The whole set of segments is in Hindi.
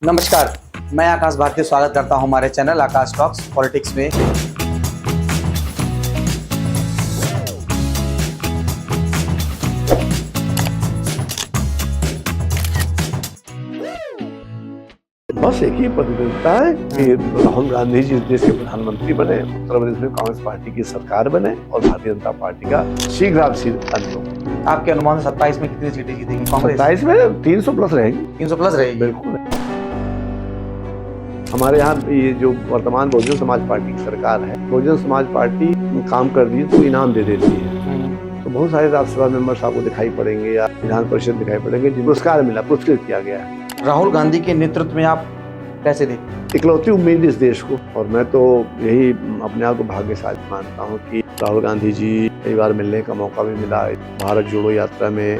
नमस्कार, मैं आकाश भारती स्वागत करता हूं हमारे चैनल आकाश टॉक्स पॉलिटिक्स में। बस एक ही प्रतिनिधित्व है कि राहुल गांधी जी इस देश के प्रधानमंत्री बने, उत्तर प्रदेश में कांग्रेस पार्टी की सरकार बने और भारतीय जनता पार्टी का शीघ्रातिशीघ्र अंत हो। आपके अनुमान से 27 में कितनी सीटें जीतेगी कांग्रेस? 27 में 300 प्लस रहेगी। 300 प्लस रहेगी। बिल्कुल। हमारे यहाँ ये जो वर्तमान बहुजन समाज पार्टी की सरकार है, बहुजन समाज पार्टी काम कर दी तो इनाम दे देती है। तो बहुत सारे राज्यसभा मेंबर्स आपको दिखाई पड़ेंगे या विधान परिषद दिखाई पड़ेंगे जिनको पुरस्कार मिला, पुरस्कृत किया गया है। राहुल गांधी के नेतृत्व में आप कैसे देखते? इकलौती उम्मीद इस देश को, और मैं तो यही अपने आप को भाग्यशाली मानता हूँ कि राहुल गांधी जी कई बार मिलने का मौका भी मिला, भारत जोड़ो यात्रा में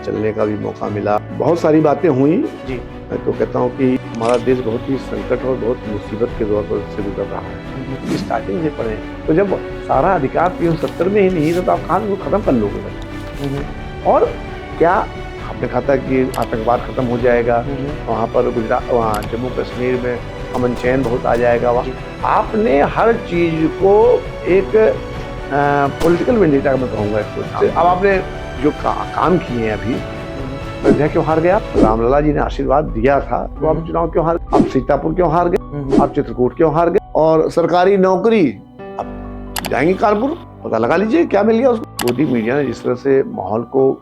चलने का भी मौका मिला, बहुत सारी बातें हुई जी। मैं तो कहता हूँ कि हमारा देश बहुत ही संकट और बहुत मुसीबत के दौर पर से गुजर रहा है। स्टार्टिंग से पढ़े तो जब सारा अधिकार 370 में ही नहीं था तो आप कहाँ को खत्म कर लोगे? और क्या आपने कहा था कि आतंकवाद खत्म हो जाएगा, वहाँ पर गुजरात, वहाँ जम्मू कश्मीर में अमन चैन बहुत आ जाएगा। वहाँ आपने हर चीज को एक पॉलिटिकल वेंडिटा मैं कहूँगा इसको। अब आपने जो काम किए हैं अभी, अयोध्या क्यों हार गया? रामलला जी ने आशीर्वाद दिया था तो आप चुनाव क्यों हार गए? आप सीतापुर क्यों हार गए? आप चित्रकूट क्यों हार गए? और सरकारी नौकरी अब जाएंगे कानपुर, पता लगा लीजिए क्या मिल गया उसको। मोदी मीडिया ने जिस तरह से माहौल को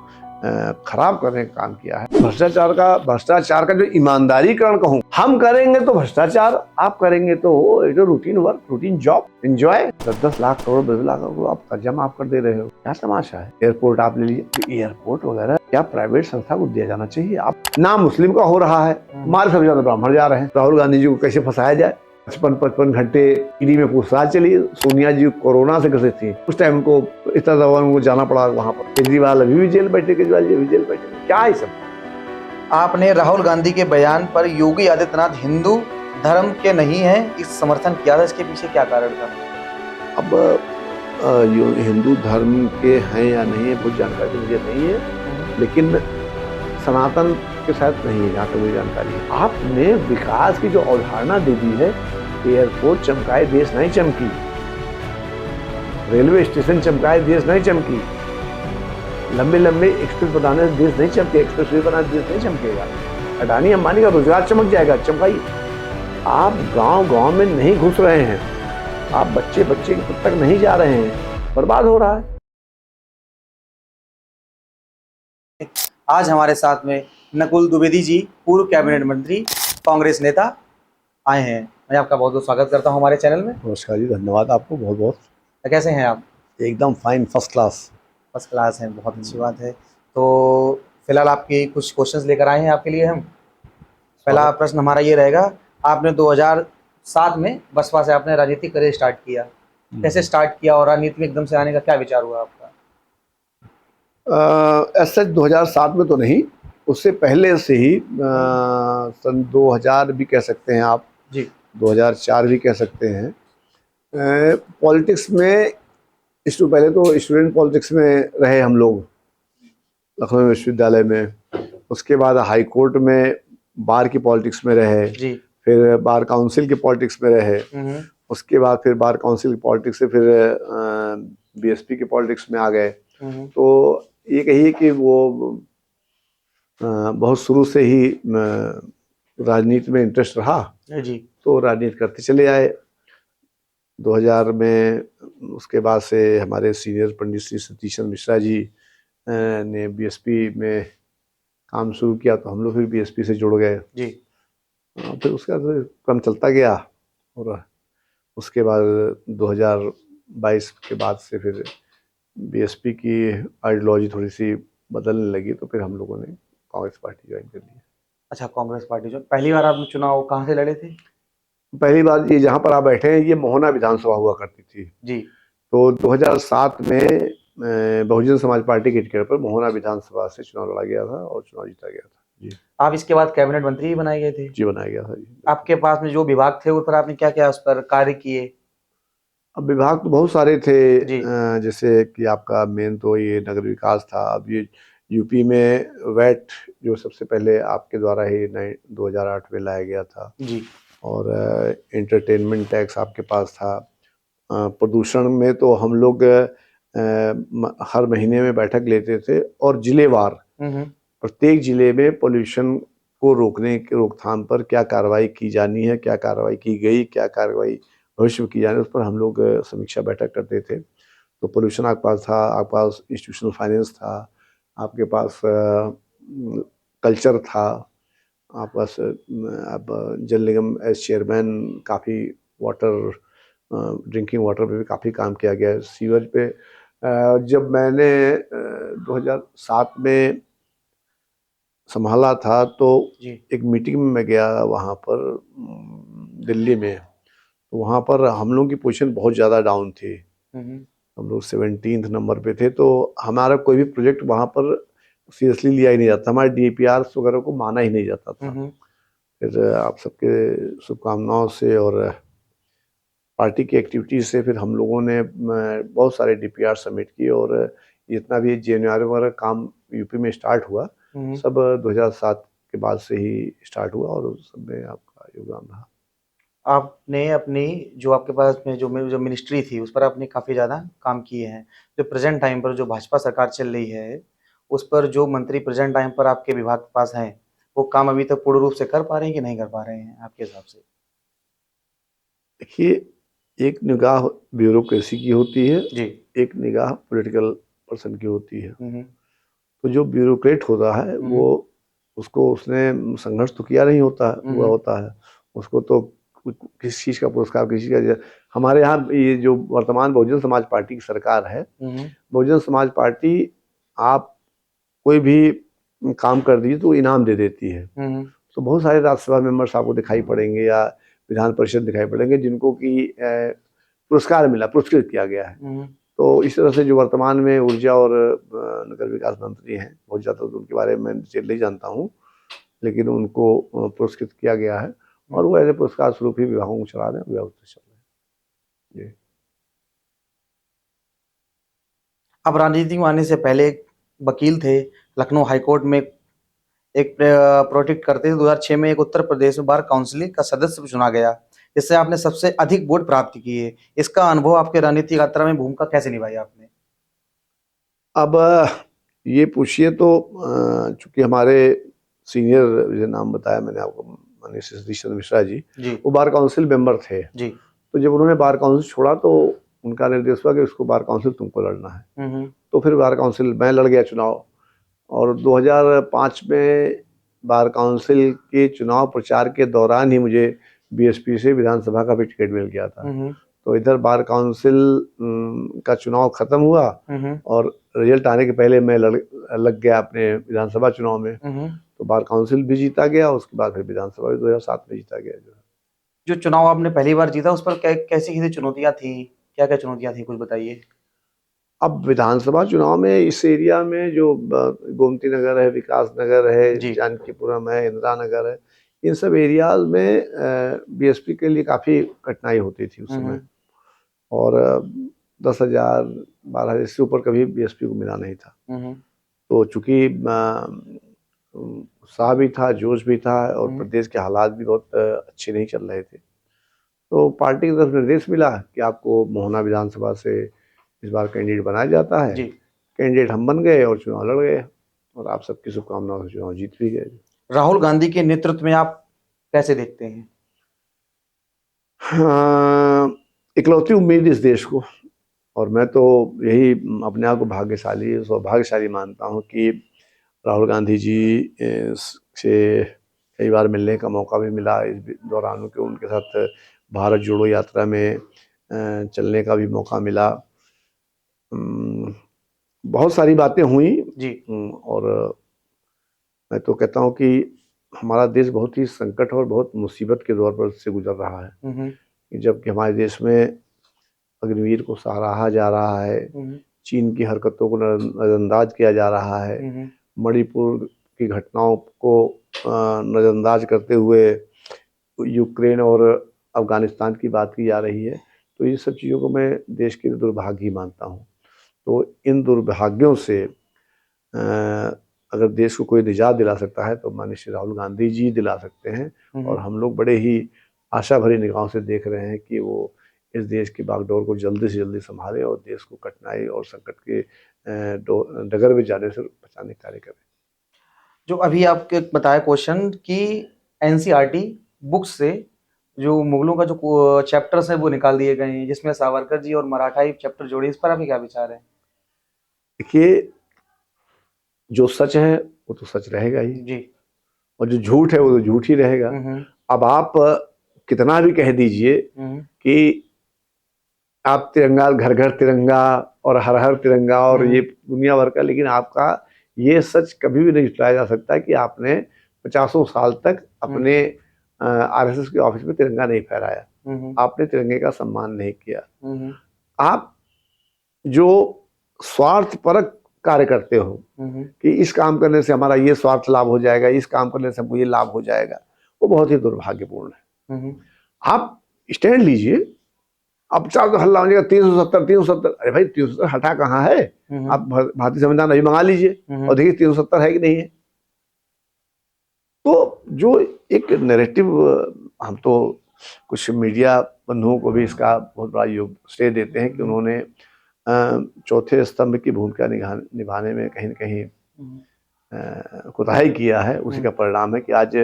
खराब करने का काम किया है, भ्रष्टाचार का जो ईमानदारीकरण कहूँ, हम करेंगे तो भ्रष्टाचार, आप करेंगे तो जो routine work, routine job, enjoy. 10-10 lakh crore 20 lakh crore आप कर्जा माफ कर दे रहे हो, क्या तमाशा है? एयरपोर्ट आप ले लीजिए, एयरपोर्ट वगैरह क्या प्राइवेट संस्था को दिया जाना चाहिए? आप नाम मुस्लिम का हो रहा है, हमारे सबसे ज्यादा ब्राह्मण जा रहे हैं। राहुल गांधी जी को कैसे फंसाया जाए? 55 घंटे ईडी में पूछताछ चली। सोनिया जी कोरोना से कैसे थी, उस टाइम उनको इतना दवा उनको जाना पड़ा वहां पर। केजरीवाल अभी भी जेल बैठे, केजरीवाल जी अभी जेल बैठे, क्या है सब? आपने राहुल गांधी के बयान पर योगी आदित्यनाथ हिंदू धर्म के नहीं है इस समर्थन किया था, इसके पीछे क्या कारण था? अब हिंदू धर्म के हैं या नहीं है बहुत जानकारी मुझे नहीं है, लेकिन सनातन के साथ नहीं है जहाँ तक मुझे जानकारी है। आपने विकास की जो अवधारणा दे दी है, एयरपोर्ट चमकाए देश नहीं चमकी, रेलवे स्टेशन चमकाए देश नहीं चमकी, लंबे लंबे एक्सप्रेस बनाने से देश नहीं चमके, एक्सप्रेस वे बनाने से देश नहीं चमकेगा। अडानी अंबानी का रोजगार चमक जाएगा, चमकाइए। आप गांव गांव में नहीं घुस रहे हैं, आप बच्चे बच्चे के तक नहीं जा रहे हैं, बर्बाद हो रहा है। आज हमारे साथ में नकुल द्विवेदी जी, पूर्व कैबिनेट मंत्री, कांग्रेस नेता आए हैं। मैं आपका बहुत बहुत स्वागत करता हूं हमारे चैनल में। नमस्कार जी, धन्यवाद आपको बहुत बहुत। कैसे हैं आप? एकदम fine, first class. First class हैं, बहुत अच्छी बात है। तो फिलहाल आपके कुछ क्वेश्चंस लेकर आए हैं आपके लिए हम। पहला प्रश्न हमारा ये रहेगा, आपने 2007 में बसपा से आपने राजनीतिक करियर स्टार्ट किया, कैसे स्टार्ट किया और राजनीति में एकदम से आने का क्या विचार हुआ आपका? ऐसा 2007 में तो नहीं, उससे पहले से ही सन 2000 भी कह सकते हैं आप जी, 2004 भी कह सकते हैं। पॉलिटिक्स में इससे पहले तो स्टूडेंट पॉलिटिक्स में रहे हम लोग लखनऊ विश्वविद्यालय में, उसके बाद हाई कोर्ट में बार की पॉलिटिक्स में रहे जी, फिर बार काउंसिल की पॉलिटिक्स में रहे, उसके बाद फिर बार काउंसिल की पॉलिटिक्स से फिर बीएसपी की पॉलिटिक्स में आ गए। तो ये कहिए कि वो बहुत शुरू से ही राजनीति में इंटरेस्ट रहा जी, तो राजनीति करते चले आए। 2000 में उसके बाद से हमारे सीनियर पंडित श्री सतीश मिश्रा जी ने बीएसपी में काम शुरू किया, तो हम लोग फिर बीएसपी से जुड़ गए जी। फिर उसका क्रम चलता गया और उसके बाद 2022 के बाद से फिर बीएसपी की आइडियोलॉजी थोड़ी सी बदलने लगी, तो फिर हम लोगों ने कांग्रेस पार्टी ज्वाइन कर ली। अच्छा, कांग्रेस पार्टी जो पहली बार आपने चुनाव कहाँ से लड़े थे? पहली बार ये जहाँ पर आप बैठे हैं, ये मोहना विधानसभा हुआ करती थी जी। तो 2007 में बहुजन समाज पार्टी के टिकट पर मोहना विधानसभा से चुनाव लड़ा गया था और चुनाव जीता गया था जी। आप इसके बाद कैबिनेट मंत्री ही बनाए गए थे? जी, बनाया गया था जी। आपके पास में जो विभाग थे उस पर आपने क्या क्या उस पर कार्य किए? अब विभाग तो बहुत सारे थे, जैसे कि आपका मेन तो ये नगर विकास था। अब ये यूपी में वैट जो सबसे पहले आपके द्वारा ही 2008 में लाया गया था, जी और एंटरटेनमेंट टैक्स आपके पास था। प्रदूषण में तो हम लोग हर महीने में बैठक लेते थे, और जिलेवार प्रत्येक जिले में पोल्यूशन को रोकने के रोकथाम पर क्या कार्रवाई की जानी है, क्या कार्रवाई की गई, क्या कार्रवाई भविष्य में की जानी है, उस पर हम लोग समीक्षा बैठक करते थे। तो पोल्यूशन आपके पास था, आपके पास इंस्टीट्यूशनल फाइनेंस था, आपके पास कल्चर था, आपके पास आप जल निगम एज चेयरमैन काफ़ी वाटर ड्रिंकिंग वाटर पे भी काफ़ी काम किया गया है। सीवर पे जब मैंने 2007 में संभाला था तो जी एक मीटिंग में मैं गया वहाँ पर दिल्ली में। तो वहाँ पर हम लोगों की पोजीशन बहुत ज़्यादा डाउन थी, हम लोग 17th नंबर पे थे। तो हमारा कोई भी प्रोजेक्ट वहाँ पर सीरियसली लिया ही नहीं जाता, हमारे DPRs वगैरह को माना ही नहीं जाता था। फिर आप सबके शुभकामनाओं से और पार्टी की एक्टिविटीज से फिर हम लोगों ने बहुत सारे DPR सबमिट किए, और जितना भी JNR वगैरह काम यूपी में स्टार्ट हुआ सब 2007 के बाद से ही स्टार्ट हुआ, और उस सब में आपका योगदान रहा। आपने अपनी जो आपके पास में जो मिनिस्ट्री थी उस पर आपने काफ़ी ज़्यादा काम किए हैं। जो प्रेजेंट टाइम पर जो भाजपा सरकार चल रही है, उस पर जो मंत्री प्रेजेंट टाइम पर आपके विभाग के पास हैं, वो काम अभी तक पूर्ण रूप से कर पा रहे हैं कि नहीं कर पा रहे हैं आपके हिसाब से? देखिए, एक निगाह ब्यूरोक्रेसी की होती है, जी। एक निगाह पॉलिटिकल पर्सन की होती है। तो जो ब्यूरोक्रेट होता है वो उसको उसने संघर्ष तो किया नहीं होता है, हुआ होता है, उसको तो किसी चीज़ का पुरस्कार, किसी का। हमारे यहाँ ये जो वर्तमान बहुजन समाज पार्टी की सरकार है, बहुजन समाज पार्टी आप कोई भी काम कर दीजिए तो इनाम दे देती है। तो बहुत सारे राज्यसभा मेंबर्स आपको दिखाई पड़ेंगे या विधान परिषद दिखाई पड़ेंगे जिनको कि पुरस्कार मिला, पुरस्कृत किया गया है। तो इस तरह से जो वर्तमान में ऊर्जा और नगर विकास मंत्री हैं, बहुत ज़्यादा तो उनके बारे में डिटेल नहीं जानता हूँ, लेकिन उनको पुरस्कृत किया गया है, और वो ऐसे पुरस्कार स्वरूप ही विभागों को चला रहे हैं, विभाग चल रहे हैं। जी। अब राजनीति में आने से पहले एक वकील थे, लखनऊ हाईकोर्ट में एक प्रोटेक्ट करते थे। 2006 में एक उत्तर प्रदेश में बार काउंसिल का सदस्य चुना गया, जिससे आपने सबसे अधिक वोट प्राप्त किए। इसका अनुभव आपके राजनीतिक यात्रा में भूमिका कैसे निभाई आपने? अब ये पूछिए तो चूंकि हमारे सीनियर, जो नाम बताया मैंने आपको, माननीय सतीश चंद्र मिश्रा जी, वो बार काउंसिल मेंबर थे। तो जब उन्होंने बार काउंसिल छोड़ा तो उनका निर्देश हुआ कि उसको बार काउंसिल तुमको लड़ना है। तो फिर बार काउंसिल मैं लड़ गया चुनाव, और 2005 में बार काउंसिल के चुनाव प्रचार के दौरान ही मुझे BSP से विधानसभा का भी टिकट मिल गया था। तो इधर बार काउंसिल का चुनाव खत्म हुआ, और रिजल्ट आने के पहले मैं लग गया अपने विधानसभा चुनाव में। तो बार काउंसिल भी जीता गया, उसके बाद फिर विधानसभा भी 2007 में जीता गया। जो चुनाव आपने पहली बार जीता, उस पर कैसी चुनौतियां थी, क्या क्या चुनौतियां थी, कुछ बताइए। अब विधानसभा चुनाव में इस एरिया में जो गोमती नगर है, विकास नगर है, जानकीपुरम है, इंदिरा नगर है, इन सब एरियाज में BSP के लिए काफ़ी कठिनाई होती थी उस समय, और 10,000 12,000 इससे ऊपर कभी BSP को मिला नहीं था। तो चूंकि उत्साह भी था, जोश भी था, और प्रदेश के हालात भी बहुत अच्छे नहीं चल रहे थे, तो पार्टी की तरफ निर्देश मिला कि आपको मोहना विधानसभा से इस बार कैंडिडेट बनाया जाता है। कैंडिडेट हम बन गए और चुनाव लड़ गए, और आप सबकी शुभकामनाओं से चुनाव जीत भी गए। राहुल गांधी के नेतृत्व में आप कैसे देखते हैं? इकलौती उम्मीद इस देश को, और मैं तो यही अपने आप को भाग्यशाली, सौभाग्यशाली मानता हूँ कि राहुल गांधी जी से कई बार मिलने का मौका भी मिला इस दौरान, के उनके साथ भारत जोड़ो यात्रा में चलने का भी मौका मिला। बहुत सारी बातें हुई जी। और मैं तो कहता हूँ कि हमारा देश बहुत ही संकट और बहुत मुसीबत के दौर पर से गुजर रहा है, जबकि हमारे देश में अग्निवीर को सराहा जा रहा है, चीन की हरकतों को नज़रअंदाज किया जा रहा है, मणिपुर की घटनाओं को नज़रअंदाज करते हुए यूक्रेन और अफगानिस्तान की बात की जा रही है। तो ये सब चीज़ों को मैं देश के दुर्भाग्य ही मानता हूँ। तो इन दुर्भाग्यों से अगर देश को कोई निजात दिला सकता है तो माननीय श्री राहुल गांधी जी दिला सकते हैं। और हम लोग बड़े ही आशा भरी निगाहों से देख रहे हैं कि वो इस देश की बागडोर को जल्दी से जल्दी संभाले और देश को कठिनाई और संकट के डगर में जाने से बचाने का कार्य करें। जो अभी आपके बताया क्वेश्चन कि एनसीईआरटी बुक्स से जो मुगलों का जो चैप्टर्स है वो निकाल दिए गए हैं, जिसमें सावरकर जी और मराठाई चैप्टर जोड़े, इस पर आपके क्या विचार है? देखिए, जो सच है वो तो सच रहेगा ही, जी। और जो झूठ है वो तो झूठ ही रहेगा। अब आप कितना भी कह दीजिए कि आप तिरंगा, घर घर तिरंगा और हर हर तिरंगा और ये दुनिया भर का, लेकिन आपका ये सच कभी भी नहीं छुपाया जा सकता कि आपने 50 साल तक अपने आरएसएस के ऑफिस में तिरंगा नहीं फहराया, आपने तिरंगे का सम्मान नहीं किया। आप जो स्वार्थपरक कार्य करते हो कि इस काम करने से हमारा ये स्वार्थ लाभ हो जाएगा, इस काम करने से हमको ये लाभ हो जाएगा, वो बहुत ही दुर्भाग्यपूर्ण है। आप स्टैंड लीजिए। अब चार तो हल्ला हो जाएगा 370 370, अरे भाई 370 हटा कहाँ है? आप भारतीय संविधान अभी मंगा लीजिए और देखिए 370 है कि नहीं है। तो जो एक नैरेटिव, हम तो कुछ मीडिया बंधुओं को भी इसका बहुत बड़ा श्रेय देते हैं कि उन्होंने चौथे स्तंभ की भूमिका निभाने में कहीं न कहीं कोताही किया है। उसी का परिणाम है कि आज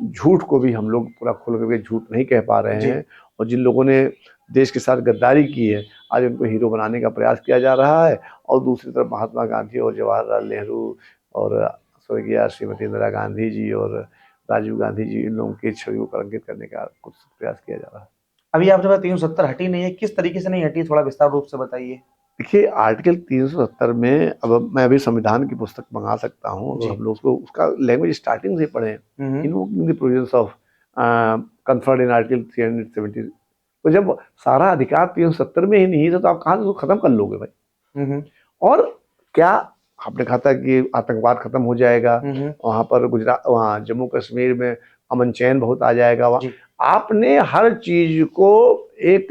झूठ को भी हम लोग पूरा खोल करके झूठ नहीं कह पा रहे हैं, और जिन लोगों ने देश के साथ गद्दारी की है आज उनको हीरो बनाने का प्रयास किया जा रहा है। और दूसरी तरफ महात्मा गांधी और जवाहरलाल नेहरू और स्वर्गीय श्रीमती इंदिरा गांधी जी और राजीव गांधी जी, इन लोगों की छवि को कलंकित करने का कुछ प्रयास किया जा रहा है। अभी आपने बताया 370 हटी नहीं है, किस तरीके से नहीं हटी, थोड़ा विस्तार रूप से बताइए। देखिए, आर्टिकल 370 में, अब मैं अभी संविधान की पुस्तक मंगा सकता हूँ, हम लोग उसको उसका लैंग्वेज स्टार्टिंग से पढ़ें, in the provisions of conferred in article 370। तो जब सारा अधिकार 370 में ही नहीं है तो आप कहाँ से उसको खत्म कर लोगे भाई? और क्या आपने कहा था कि आतंकवाद खत्म हो जाएगा, वहां पर गुजरात, वहाँ जम्मू कश्मीर में अमन चैन बहुत आ जाएगा, वहाँ आपने हर चीज को एक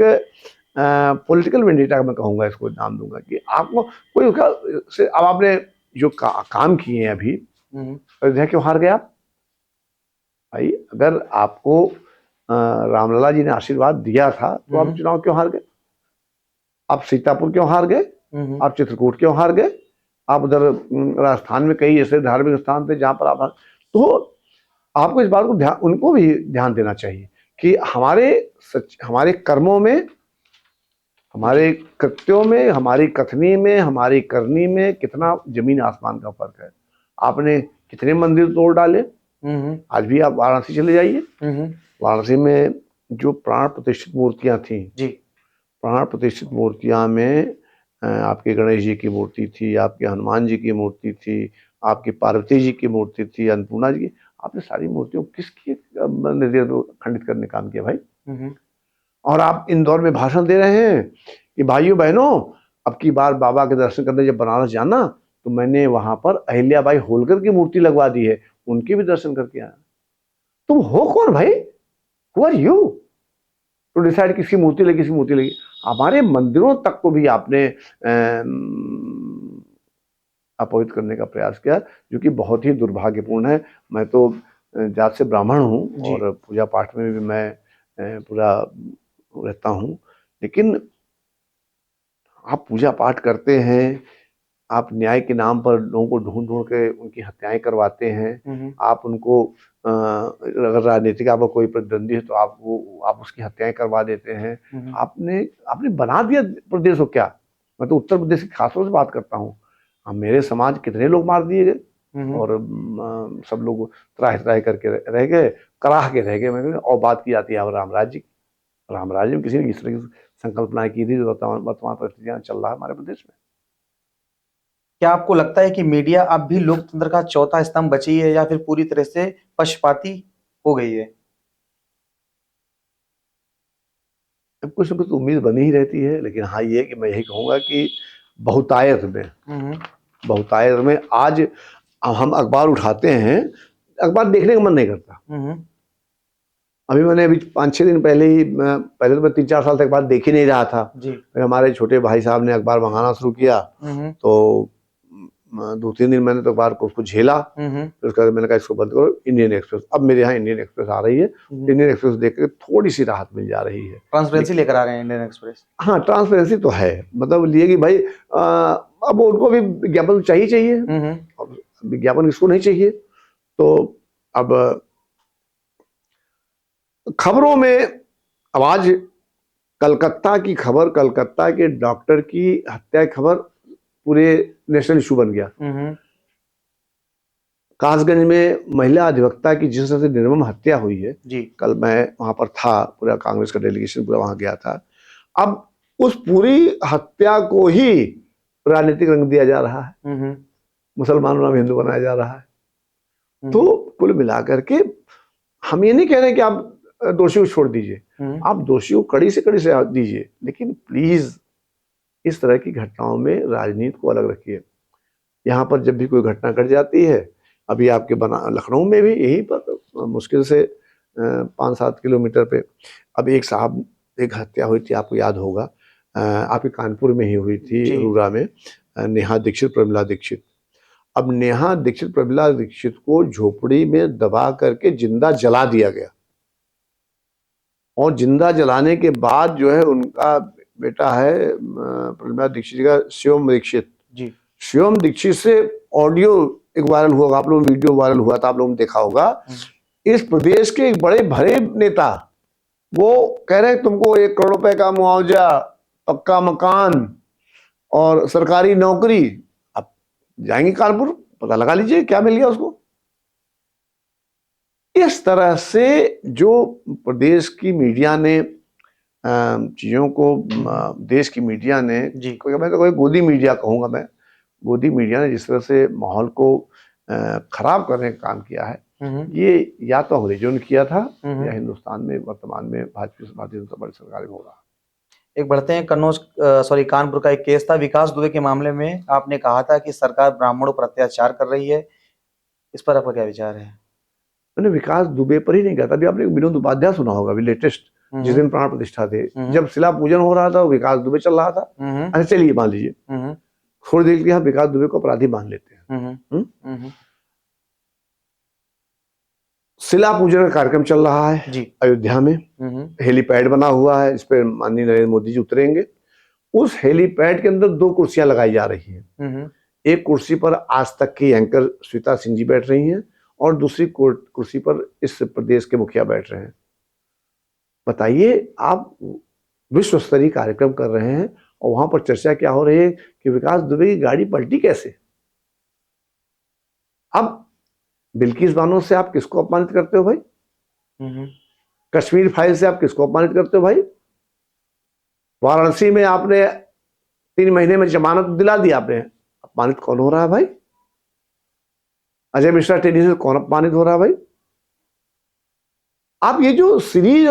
पॉलिटिकल वेंडेटा मैं कहूंगा, इसको नाम दूंगा कि आपको कोई उसका से, अब आपने जो काम किए हैं अभी, अयोध्या क्यों हार गए आप भाई? अगर आपको रामलला जी ने आशीर्वाद दिया था तो आप चुनाव क्यों हार गए? आप सीतापुर क्यों हार गए? आप चित्रकूट क्यों हार गए? आप उधर राजस्थान में कई ऐसे धार्मिक स्थान थे जहां पर आप, तो आपको इस बात को उनको भी ध्यान देना चाहिए कि हमारे कर्मों में, हमारे कृत्यों में, हमारी कथनी में, हमारी करनी में कितना जमीन आसमान का फर्क है। आपने कितने मंदिर तोड़ डाले। आज भी आप वाराणसी चले जाइए, वाराणसी में जो प्राण प्रतिष्ठित मूर्तियां थी, प्राण प्रतिष्ठित मूर्तियां में आपके गणेश जी की मूर्ति थी, आपके हनुमान जी की मूर्ति थी, आपकी पार्वती जी की मूर्ति थी, अन्नपूर्णा जी की, आपने सारी मूर्तियों किसकी निर्देश खंडित करने काम किया भाई? और आप इंदौर में भाषण दे रहे हैं कि भाइयों बहनों, अब की बार बाबा के दर्शन करने जब बनारस जाना तो मैंने वहां पर अहिल्याबाई होलकर की मूर्ति लगवा दी है, उनके भी दर्शन करके आना। तुम हो कौन भाई? Who are you to decide किसकी मूर्ति लगी, किसकी मूर्ति लगी? हमारे मंदिरों तक को भी आपने अपवित करने का प्रयास किया, जो कि बहुत ही दुर्भाग्यपूर्ण है। मैं तो जात से ब्राह्मण हूँ और पूजा पाठ में भी मैं पूरा रहता हूँ, लेकिन आप पूजा पाठ करते हैं, आप न्याय के नाम पर लोगों को ढूंढ ढूंढ के उनकी हत्याएं करवाते हैं, आप उनको अगर राजनीतिक आपका कोई प्रतिद्वंदी है तो आप उसकी हत्याएं करवा देते हैं। आपने बना दिया प्रदेश को क्या? मैं तो उत्तर प्रदेश के खासतौर से बात करता हूँ। मेरे समाज कितने लोग मार दिए गए और सब लोग त्राह त्राह करके रह गए, कराह के रह गए। और बात की जाती है राम राज्य की। राम राज्य में किसी ने इस तरह की संकल्पना की थी जो वर्तमान परिस्थितियां चल रहा है हमारे प्रदेश में। क्या आपको लगता है कि मीडिया अब भी लोकतंत्र का चौथा स्तंभ बची है या फिर पूरी तरह से पक्षपाती हो गई है? कुछ न कुछ उम्मीद बनी ही रहती है, लेकिन हाँ, ये कि मैं यही कहूंगा कि बहुतायत में आज हम अखबार उठाते हैं, अखबार देखने का मन नहीं करता। अभी मैंने 5-6 दिन पहले ही, पहले तो मैं 3-4 साल तक अखबार देख ही नहीं रहा था। हमारे छोटे भाई साहब ने अखबार मंगाना शुरू किया तो 2-3 दिन मैंने तो बार को उसको झेला, फिर उसके बाद मैंने कहा इसको बंद करो। इंडियन एक्सप्रेस, अब मेरे यहाँ इंडियन एक्सप्रेस आ रही है। इंडियन एक्सप्रेस देख के थोड़ी सी राहत मिल जा रही है। ट्रांसपेरेंसी लेकर आ रहे हैं इंडियन एक्सप्रेस। हाँ, ट्रांसपेरेंसी तो है, मतलब ये कि भाई अब उनको भी विज्ञापन चाहिए। अब विज्ञापन किसको नहीं चाहिए। तो अब खबरों में, अब आज कलकत्ता की खबर, कलकत्ता के डॉक्टर की हत्या की खबर पूरे नेशनल इशू बन गया। कासगंज में महिला अधिवक्ता की जिस तरह से निर्मम हत्या हुई है जी, कल मैं वहां पर था, पूरा कांग्रेस का डेलीगेशन पूरा वहां गया था। अब उस पूरी हत्या को ही राजनीतिक रंग दिया जा रहा है, मुसलमानों नाम हिंदू बनाया जा रहा है। तो कुल मिलाकर के हम ये नहीं कह रहे कि आप दोषियों को छोड़ दीजिए, आप दोषियों को कड़ी से कड़ी सजा दीजिए, लेकिन प्लीज इस तरह की घटनाओं में राजनीति को अलग रखिए। यहाँ पर जब भी कोई घटना घट जाती है, अभी आपके लखनऊ में भी यही पर मुश्किल से 5-7 किलोमीटर पे अब एक हत्या हुई थी, आपको याद होगा, आपके कानपुर में ही हुई थी, रूरा में, नेहा दीक्षित, प्रमिला दीक्षित। अब नेहा दीक्षित, प्रमिला दीक्षित को झोपड़ी में दबा करके जिंदा जला दिया गया, और जिंदा जलाने के बाद जो है उनका बेटा है प्रमिला दीक्षित का, शिवम दीक्षित जी, शिवम दीक्षित से ऑडियो एक वायरल हुआ, आप लोग वीडियो वायरल हुआ था, आप लोगों ने देखा होगा। इस प्रदेश के एक बड़े भरे नेता वो कह रहे हैं तुमको 1 करोड़ रुपए का मुआवजा, पक्का मकान और सरकारी नौकरी। अब जाएंगे कानपुर, पता लगा लीजिए क्या मिल गया उसको। इस तरह से जो प्रदेश की मीडिया ने चीजों को, देश की मीडिया ने, मैं तो कोई गोदी मीडिया कहूंगा, मैं गोदी मीडिया ने जिस तरह से माहौल को खराब करने का काम किया है, ये या तो अंग्रेजों ने किया था या हिंदुस्तान में वर्तमान में भारतीय जनता पार्टी सरकार में हो रहा है। एक बढ़ते हैं कानपुर का एक केस था विकास दुबे के मामले में। आपने कहा था कि सरकार ब्राह्मणों पर अत्याचार कर रही है, इस पर आपका क्या विचार है? मैंने विकास दुबे पर ही नहीं कहा था, अभी आपने विनोद उपाध्याय सुना होगा, अभी लेटेस्ट, जिस दिन प्राण प्रतिष्ठा थे, जब शिला पूजन हो रहा था विकास दुबे चल रहा था। अच्छा चलिए मान लीजिए, थोड़ी देर के लिए हम विकास दुबे को अपराधी मान लेते हैं। शिला पूजन का कार्यक्रम चल रहा है जी अयोध्या में, हेलीपैड बना हुआ है, इस पर माननीय नरेंद्र मोदी जी उतरेंगे। उस हेलीपैड के अंदर 2 कुर्सियां लगाई जा रही हैं। एक कुर्सी पर आज तक की एंकर श्वेता सिंह जी बैठ रही हैं, और दूसरी कुर्सी पर इस प्रदेश के मुखिया बैठ रहे हैं। बताइए, आप विश्व स्तरीय कार्यक्रम कर रहे हैं और वहां पर चर्चा क्या हो रही है कि विकास दुबे की गाड़ी पलटी कैसे। अब बिल्किस बानो से आप किसको अपमानित करते हो भाई? कश्मीर फाइल से आप किसको अपमानित करते हो भाई? वाराणसी में आपने 3 महीने में जमानत दिला दी आपने, अपमानित कौन हो रहा है भाई? अजय मिश्रा टेडी से कौन अपमानित हो रहा है भाई? आप ये जो सीरीज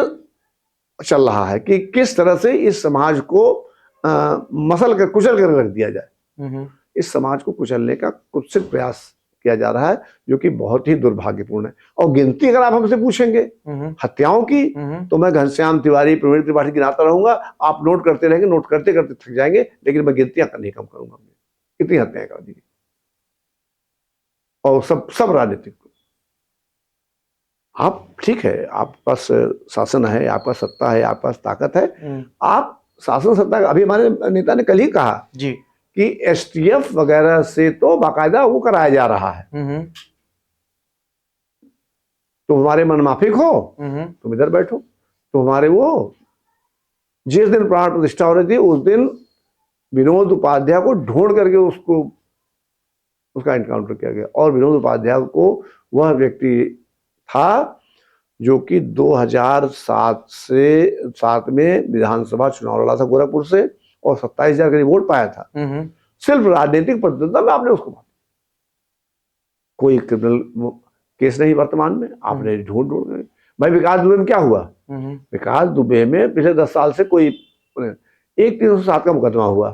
चल रहा है कि किस तरह से इस समाज को मसल कर, कुचल कर रख दिया जाए, इस समाज को कुचलने का कुत्सित प्रयास किया जा रहा है, जो कि बहुत ही दुर्भाग्यपूर्ण है। और गिनती अगर आप हमसे पूछेंगे हत्याओं की, तो मैं घनश्याम तिवारी, प्रवीण त्रिपाठी गिनाता रहूंगा, आप नोट करते रहेंगे, नोट करते करते थक जाएंगे, लेकिन मैं गिनतियां नहीं कम करूंगा। कितनी हत्याएं कर दी, और सब राजनीतिक। आप ठीक है, आपके पास शासन है, आपके पास सत्ता है, आपके पास ताकत है, आप शासन सत्ता, अभी हमारे नेता ने कल ही कहा जी कि एसटीएफ वगैरह से तो बाकायदा वो कराया जा रहा है। तो हमारे मनमाफिक हो, तुम इधर बैठो। तो हमारे वो जिस दिन प्राण प्रतिष्ठा हो रही थी, उस दिन विनोद उपाध्याय को ढूंढ करके उसका एनकाउंटर किया गया, और विनोद उपाध्याय को वह व्यक्ति था जो कि 2007 में विधानसभा चुनाव लड़ा था गोरखपुर से, और 27,000 के वोट पाया था। सिर्फ राजनीतिक प्रतिद्वंदता में आपने उसको मारा। कोई क्रिमिनल केस नहीं वर्तमान में, आपने ढूंढ गए भाई। विकास दुबे में क्या हुआ? विकास दुबे में पिछले 10 साल से कोई एक 307 का मुकदमा हुआ।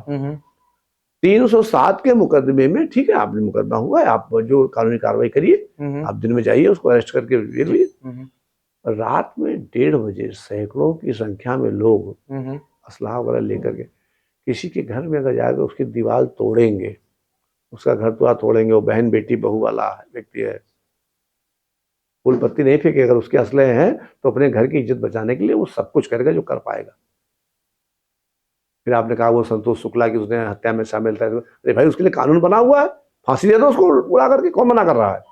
307 के मुकदमे में ठीक है, आपने मुकदमा हुआ है, आप जो कानूनी कार्रवाई करिए, आप दिन में जाइए, उसको अरेस्ट करके देख लीजिए। रात में 1:30 बजे सैकड़ों की संख्या में लोग असलाह वगैरह लेकर के किसी के घर में अगर जाकर उसकी दीवार तोड़ेंगे, उसका घर तो तोड़ेंगे, वो बहन बेटी बहू वाला व्यक्ति है, फूल पत्ती नहीं फेंके। अगर उसके असले हैं तो अपने घर की इज्जत बचाने के लिए वो सब कुछ करेगा जो कर पाएगा। फिर आपने कहा वो संतोष शुक्ला की उसने हत्या में शामिल था, अरे भाई उसके लिए कानून बना हुआ है, फांसी दे दो उसको उड़ा करके, कौन मना कर रहा है।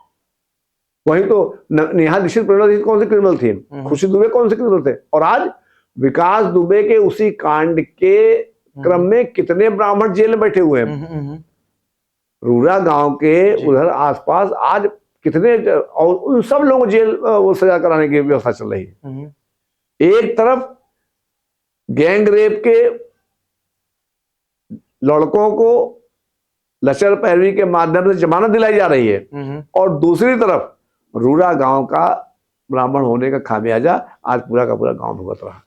वही तो नेहा दीक्षित क्रिमिनल कौन से क्रिमिनल थी, खुशी दुबे कौन से क्रिमिनल थे, और आज विकास दुबे के उसी कांड के क्रम में कितने ब्राह्मण जेल में बैठे हुए हैं। रूरा गांव के उधर आसपास आज कितने, और उन सब लोगों को जेल वो सजा कराने की व्यवस्था चल रही है। एक तरफ गैंग रेप के लड़कों को लचर पैरवी के माध्यम से जमानत दिलाई जा रही है, और दूसरी तरफ रूरा गांव का ब्राह्मण होने का खामियाजा आज पूरा का पूरा गांव भुगत रहा।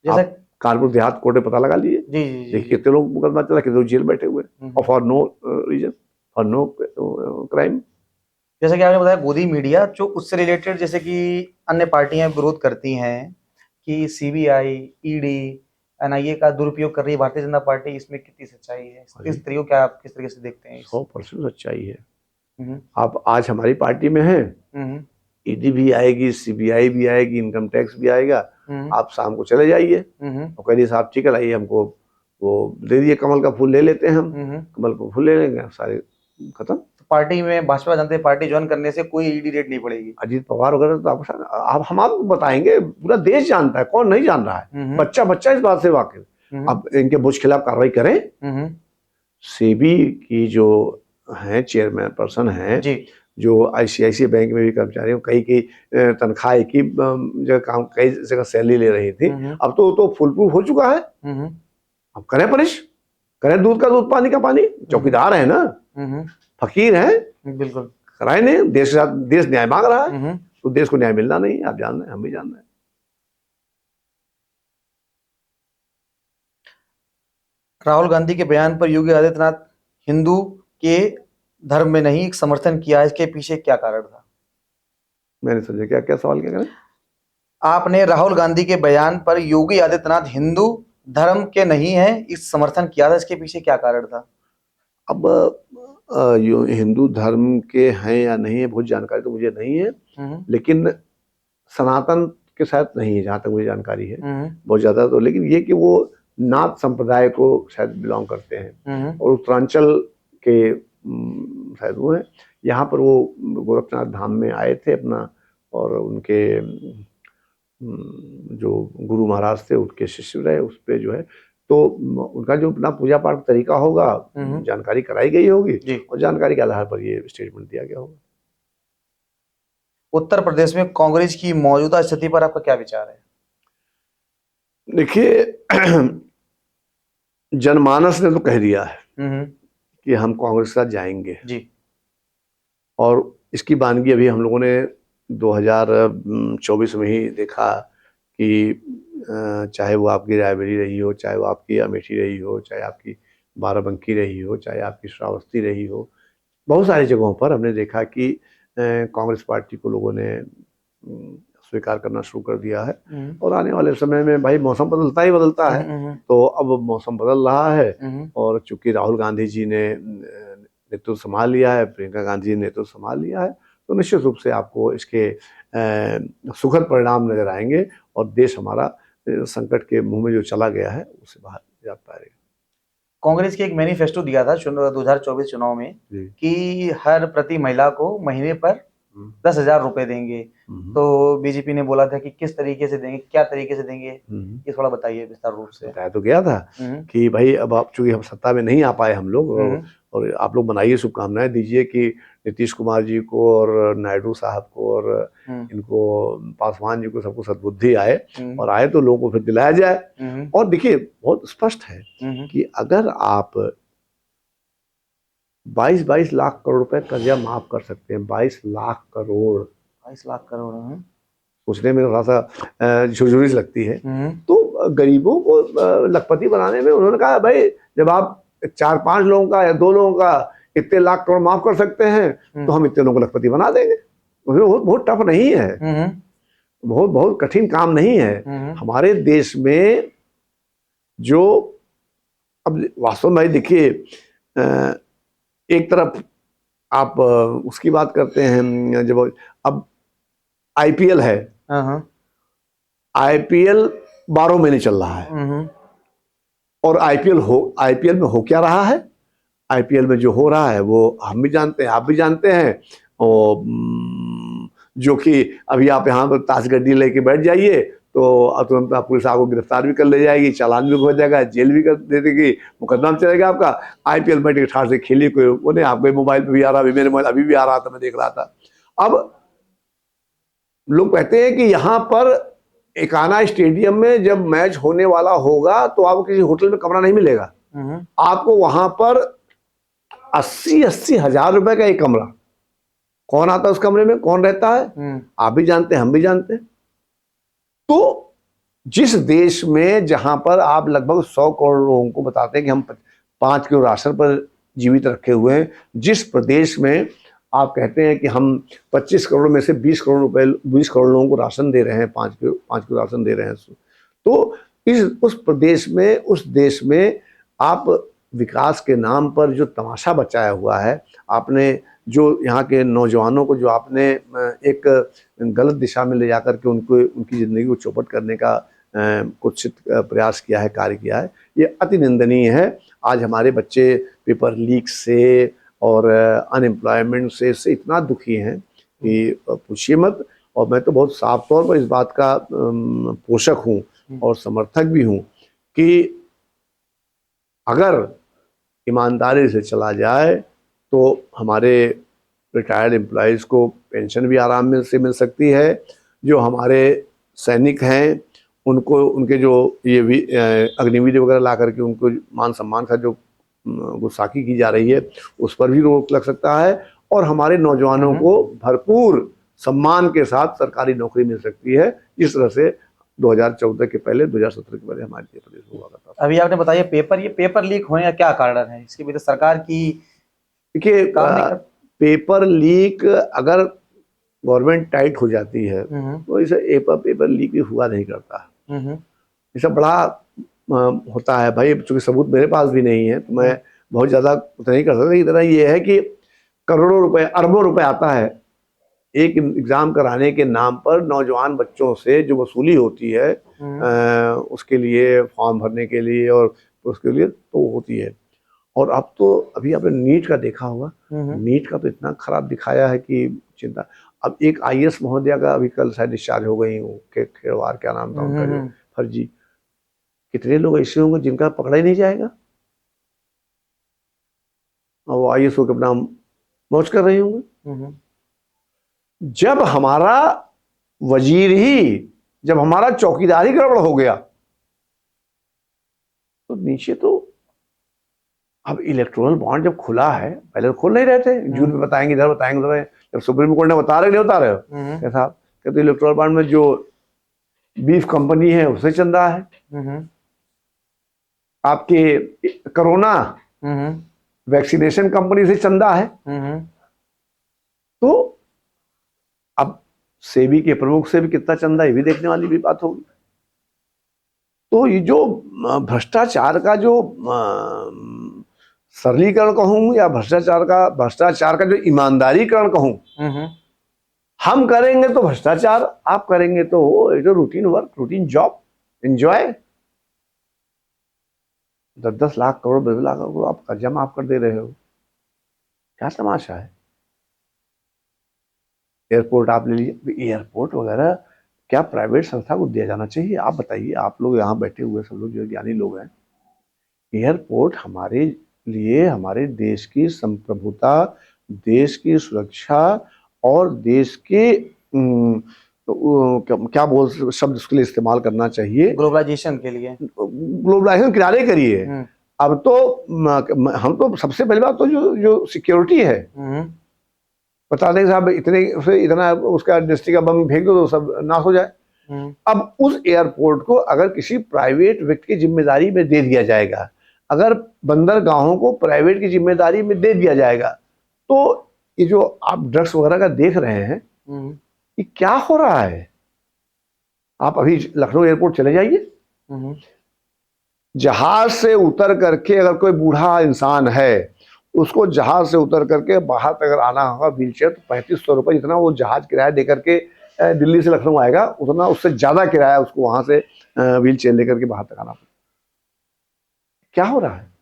जैसे कानपुर देहात कोर्ट में पता लगा लिए, देखिए कितने लोग मुकदमा चला, कितने लोग जेल बैठे हुए, और for no reason, for no crime. जैसे कि आपने बताया गोदी मीडिया, जो उससे रिलेटेड जैसे कि अन्य पार्टियां विरोध करती हैं कि सीबीआई, ईडी, एनआईए का दुरुपयोग कर रही है भारतीय जनता पार्टी, इसमें कितनी सच्चाई है? इस तरीके को क्या आप किस तरीके से देखते हैं? 100% सच्चाई है। आप आज हमारी पार्टी में हैं, ईडी भी आएगी, सीबीआई भी आएगी, इनकम टैक्स भी आएगा, आप शाम को चले जाइए और कहिए साहब ठीक है लाइए हमको वो दे दिए, कमल का फूल ले लेते हैं हम, कमल का फूल ले लेंगे, सारे खत्म। तो पार्टी में भाजपा जनता पार्टी ज्वाइन करने से कोई ईडी रेट नहीं पड़ेगी। अजीत पवार वगैरह तो आप हम आपको बताएंगे, पूरा देश जानता है, कौन नहीं जान रहा है, बच्चा बच्चा इस बात से वाकिफ। अब इनके बुश खिलाफ कार्रवाई करें। सेबी की जो है चेयरमैन पर्सन है, जो आईसीआईसी बैंक में भी कर्मचारी हूँ, कई तनख्वाह की जगह काम, कई जगह सैलरी ले रही थी, अब तो फुल प्रूफ हो चुका है। अब करें पनिश, करें दूध का दूध पानी का पानी, चौकीदार है ना, फकीर है, बिल्कुल कराए नहीं। देश के साथ देश न्याय मांग रहा है, तो देश को न्याय मिलना नहीं, आप जान रहे हैं, हम भी जान रहे हैं। राहुल गांधी के बयान पर योगी आदित्यनाथ हिंदू के धर्म में नहीं समर्थन किया, इसके पीछे क्या कारण था? मैंने समझा, क्या सवाल क्या करें? आपने राहुल गांधी के बयान पर योगी आदित्यनाथ हिंदू धर्म के नहीं है इस समर्थन किया था, इसके पीछे क्या कारण था? अब हिंदू धर्म के हैं या नहीं है, बहुत जानकारी तो मुझे नहीं है, लेकिन सनातन के साथ नहीं है जहां तक मुझे जानकारी है बहुत ज्यादा तो। लेकिन ये कि वो नाथ संप्रदाय को शायद बिलोंग करते हैं, और उत्तरांचल के शायद वो है। यहाँ पर वो गोरखनाथ धाम में आए थे अपना, और उनके जो गुरु महाराज थे उनके शिष्य रहे, उस पे जो है तो उनका जो अपना पूजा पाठ तरीका होगा, जानकारी कराई गई होगी, और जानकारी के आधार पर ये स्टेटमेंट दिया गया होगा। उत्तर प्रदेश में कांग्रेस की मौजूदा स्थिति पर आपका क्या विचार है? देखिए, जनमानस ने तो कह दिया है कि हम कांग्रेस के साथ जाएंगे जी, और इसकी बानगी अभी हम लोगों ने 2024 में ही देखा कि चाहे वो आपकी रायबरेली रही हो, चाहे वो आपकी अमेठी रही हो, चाहे आपकी बाराबंकी रही हो, चाहे आपकी श्रावस्ती रही हो, बहुत सारी जगहों पर हमने देखा कि कांग्रेस पार्टी को लोगों ने स्वीकार करना शुरू कर दिया है। और आने वाले समय में भाई मौसम बदलता ही बदलता है, तो अब मौसम बदल रहा है, और चूंकि राहुल गांधी जी ने नेतृत्व संभाल लिया है, प्रियंका गांधी जी ने नेतृत्व संभाल लिया है, तो निश्चित रूप से आपको इसके सुखद परिणाम नजर आएंगे, और देश हमारा संकट के मुंह में जो चला गया है उससे बाहर जा पाएगा। कांग्रेस के एक मैनिफेस्टो दिया था 2024 चुनाव में कि हर प्रति महिला को महीने पर 10,000 रुपए देंगे, तो बीजेपी ने बोला था कि किस तरीके से देंगे, क्या तरीके से देंगे, ये थोड़ा बताइए विस्तार रूप से। बताया तो गया था कि भाई अब आप चूंकि हम सत्ता में नहीं आ पाए हम लोग, और आप लोग बनाइए, शुभकामनाएं दीजिए कि नीतीश कुमार जी को और नायडू साहब को और इनको पासवान जी को सबको सद्बुद्धि आए, और आए तो लोगों को फिर दिलाया जाए। और देखिए बहुत स्पष्ट है कि अगर आप 22 लाख करोड़ रुपए कर्जा माफ कर सकते हैं, 22 लाख करोड़, 22 लाख करोड़ सोचने में थोड़ा सा झुरझुरी लगती है, तो गरीबों को लखपति बनाने में उन्होंने कहा भाई जब आप 4-5 लोगों का या 2 लोगों का इतने लाख करोड़ माफ कर सकते हैं, तो हम इतने लोगों को लखपति बना देंगे। बहुत टफ नहीं है, बहुत कठिन काम नहीं है। हमारे देश में जो अब वास्तव में देखिए एक तरफ आप उसकी बात करते हैं, जब अब आईपीएल है, हाँ। आईपीएल 12 महीने चल रहा है, और आईपीएल में हो क्या रहा है, आईपीएल में जो हो रहा है वो हम भी जानते हैं, आप भी जानते हैं। और जो कि अभी आप यहाँ पर ताश गड्डी लेके बैठ जाइए तो तुरंत पुलिस आपको गिरफ्तार भी कर ले जाएगी, चालान भी हो जाएगा, जेल भी कर दे देगी, मुकदमा चलेगा आपका। आईपीएल में टिकट ठाट से खेलिए, कोई वो नहीं, आपके मोबाइल पे भी आ रहा, अभी मेरे मोबाइल अभी भी आ रहा था, मैं देख रहा था। अब लोग कहते हैं कि यहाँ पर एकाना स्टेडियम में जब मैच होने वाला होगा तो आपको किसी होटल में कमरा नहीं मिलेगा, आपको वहां पर 80-80 हजार रुपए का एक कमरा। कौन आता है उस कमरे में, कौन रहता है, आप भी जानते हैं, हम भी जानते हैं। तो जिस देश में जहां पर आप लगभग 100 करोड़ लोगों को बताते हैं कि हम 5 किलो राशन पर जीवित रखे हुए हैं, जिस प्रदेश में आप कहते हैं कि हम 25 करोड़ में से 20 करोड़ लोगों को राशन दे रहे हैं, 5 किलो राशन दे रहे हैं, तो उस प्रदेश में, उस देश में आप विकास के नाम पर जो तमाशा बचाया हुआ है आपने, जो यहाँ के नौजवानों को जो आपने एक गलत दिशा में ले जाकर के उनकी ज़िंदगी को चौपट करने का कुत्सित प्रयास किया है, कार्य किया है, ये अति निंदनीय है। आज हमारे बच्चे पेपर लीक से और अनएम्प्लॉयमेंट से इतना दुखी हैं कि पूछिए मत। और मैं तो बहुत साफ तौर पर इस बात का पोषक हूँ और समर्थक भी हूँ कि अगर ईमानदारी से चला जाए तो हमारे रिटायर्ड एम्प्लॉयज़ को पेंशन भी आराम से मिल सकती है। जो हमारे सैनिक हैं उनको उनके जो ये अग्निवीर वगैरह ला करके उनको मान सम्मान का जो गुस्ताखी की जा रही है उस पर भी रोक लग सकता है, और हमारे नौजवानों को भरपूर सम्मान के साथ सरकारी नौकरी मिल सकती है, जिस तरह से 2014 के पहले 2017 के पहले हमारे प्रदेश में हुआ करता था। अभी आपने बताया पेपर लीक होने का क्या कारण है, इसके भी तो सरकार की देखिए, पेपर लीक अगर गवर्नमेंट टाइट हो जाती है तो इसे पेपर लीक भी हुआ नहीं करता, ये सब बड़ा होता है भाई। चूंकि सबूत मेरे पास भी नहीं है तो मैं बहुत ज़्यादा नहीं कर सकता। इतना ये है कि करोड़ों रुपए, अरबों रुपए आता है एक एग्ज़ाम कराने के नाम पर, नौजवान बच्चों से जो वसूली होती है उसके लिए, फॉर्म भरने के लिए और उसके लिए तो होती है। और अब तो अभी आपने नीट का देखा होगा, नीट का तो इतना खराब दिखाया है कि चिंता। अब एक आईएएस महोदया का अभी कल शायद डिस्चार्ज हो गई, खेड़वार क्या नाम था उनका, जो फर्जी, कितने लोग ऐसे होंगे जिनका पकड़ा ही नहीं जाएगा और वो आईएएस होकर अपना मौज कर रहे होंगे। जब हमारा वजीर ही, जब हमारा चौकीदार ही गड़बड़ हो गया तो नीचे तो अब इलेक्टोरल बॉन्ड जब खुला है, पहले तो खुल नहीं रहे थे, जून में बताएंगे, इधर बताएंगे उधर, जब सुप्रीम कोर्ट ने बता रहे नहीं बता रहे हो क्या साहब, कहते इलेक्टोरल बॉन्ड में जो बीफ कंपनी है उससे चंदा है, आपके कोरोना वैक्सीनेशन कंपनी से चंदा है। तो अब सेबी के प्रमुख से भी कितना चंदा, ये भी देखने वाली भी बात होगी। तो ये जो भ्रष्टाचार का जो सरलीकरण कहूं या भ्रष्टाचार का जो ईमानदारीकरण कहूं, हम करेंगे तो भ्रष्टाचार, आप करेंगे तो जो routine work, routine job, enjoy. 10-10 lakh crore, 20 lakh crore आप कर्जा माफ कर दे रहे हो, क्या तमाशा है। एयरपोर्ट आप ले लीजिए, एयरपोर्ट वगैरह क्या प्राइवेट संस्था को दिया जाना चाहिए? आप बताइए, आप लोग यहाँ बैठे हुए सब लोग जो ज्ञानी लोग हैं, एयरपोर्ट हमारे लिए, हमारे देश की संप्रभुता, देश की सुरक्षा और देश के क्या बोल शब्द उसके लिए इस्तेमाल करना चाहिए, ग्लोबलाइजेशन के लिए, ग्लोबलाइजेशन किनारे करिए। अब तो हम तो सबसे पहली बात तो जो सिक्योरिटी है, बता दें साहब इतना उसका इंडस्ट्री का बम फेंक दो तो सब नाश हो जाए। अब उस एयरपोर्ट को अगर किसी प्राइवेट व्यक्ति की जिम्मेदारी में दे दिया जाएगा, अगर बंदरगाहों को प्राइवेट की जिम्मेदारी में दे दिया जाएगा, तो ये जो आप ड्रग्स वगैरह का देख रहे हैं, ये क्या हो रहा है? आप अभी लखनऊ एयरपोर्ट चले जाइए, जहाज से उतर करके अगर कोई बूढ़ा इंसान है उसको जहाज से उतर करके बाहर तक अगर आना होगा व्हील चेयर तो 3500 रुपये, जितना वो जहाज किराया दे करके दिल्ली से लखनऊ आएगा उतना उससे ज़्यादा किराया उसको वहाँ से व्हील चेयर लेकर के बाहर तक आना पड़ेगा। क्या हो रहा है?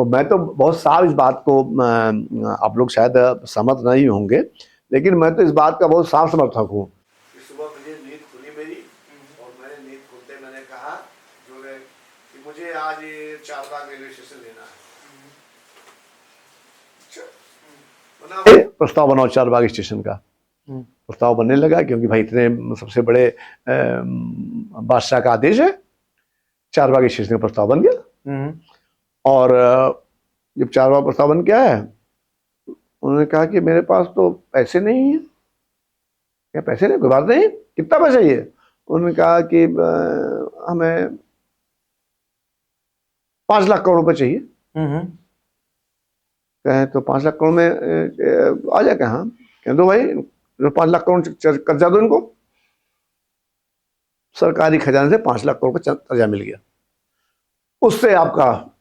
मैं तो बहुत साफ इस बात को, आप लोग शायद सहमत नहीं होंगे, लेकिन मैं तो इस बात का बहुत साफ समर्थक हूँ। सुबह मुझे नींद खुली मेरी, और मैंने नींद खुलते मैंने कहा कि मुझे आज ये चारबाग रेलवे स्टेशन लेना है। प्रस्ताव बनाओ चारबाग स्टेशन का। प्रस्ताव बनने लगा, क्योंकि भाई इतने सबसे बड़े बादशाह का आदेश है। चारबाग स्टेशन का प्रस्ताव बन गया, और जब चारबाग प्रस्ताव बन गया है, उन्होंने कहा कि मेरे पास तो पैसे नहीं है। क्या पैसे नहीं? कोई बात नहीं, कितना पैसा चाहिए? उन्होंने कहा कि हमें 5 लाख करोड़ रुपए चाहिए। कहें तो 5 लाख करोड़ में आ जाए? कहा कह दो भाई, 5 लाख करोड़ कर्जा दो इनको। सरकारी खजाने से 5 लाख करोड़ का कर्जा मिल गया, उससे आपका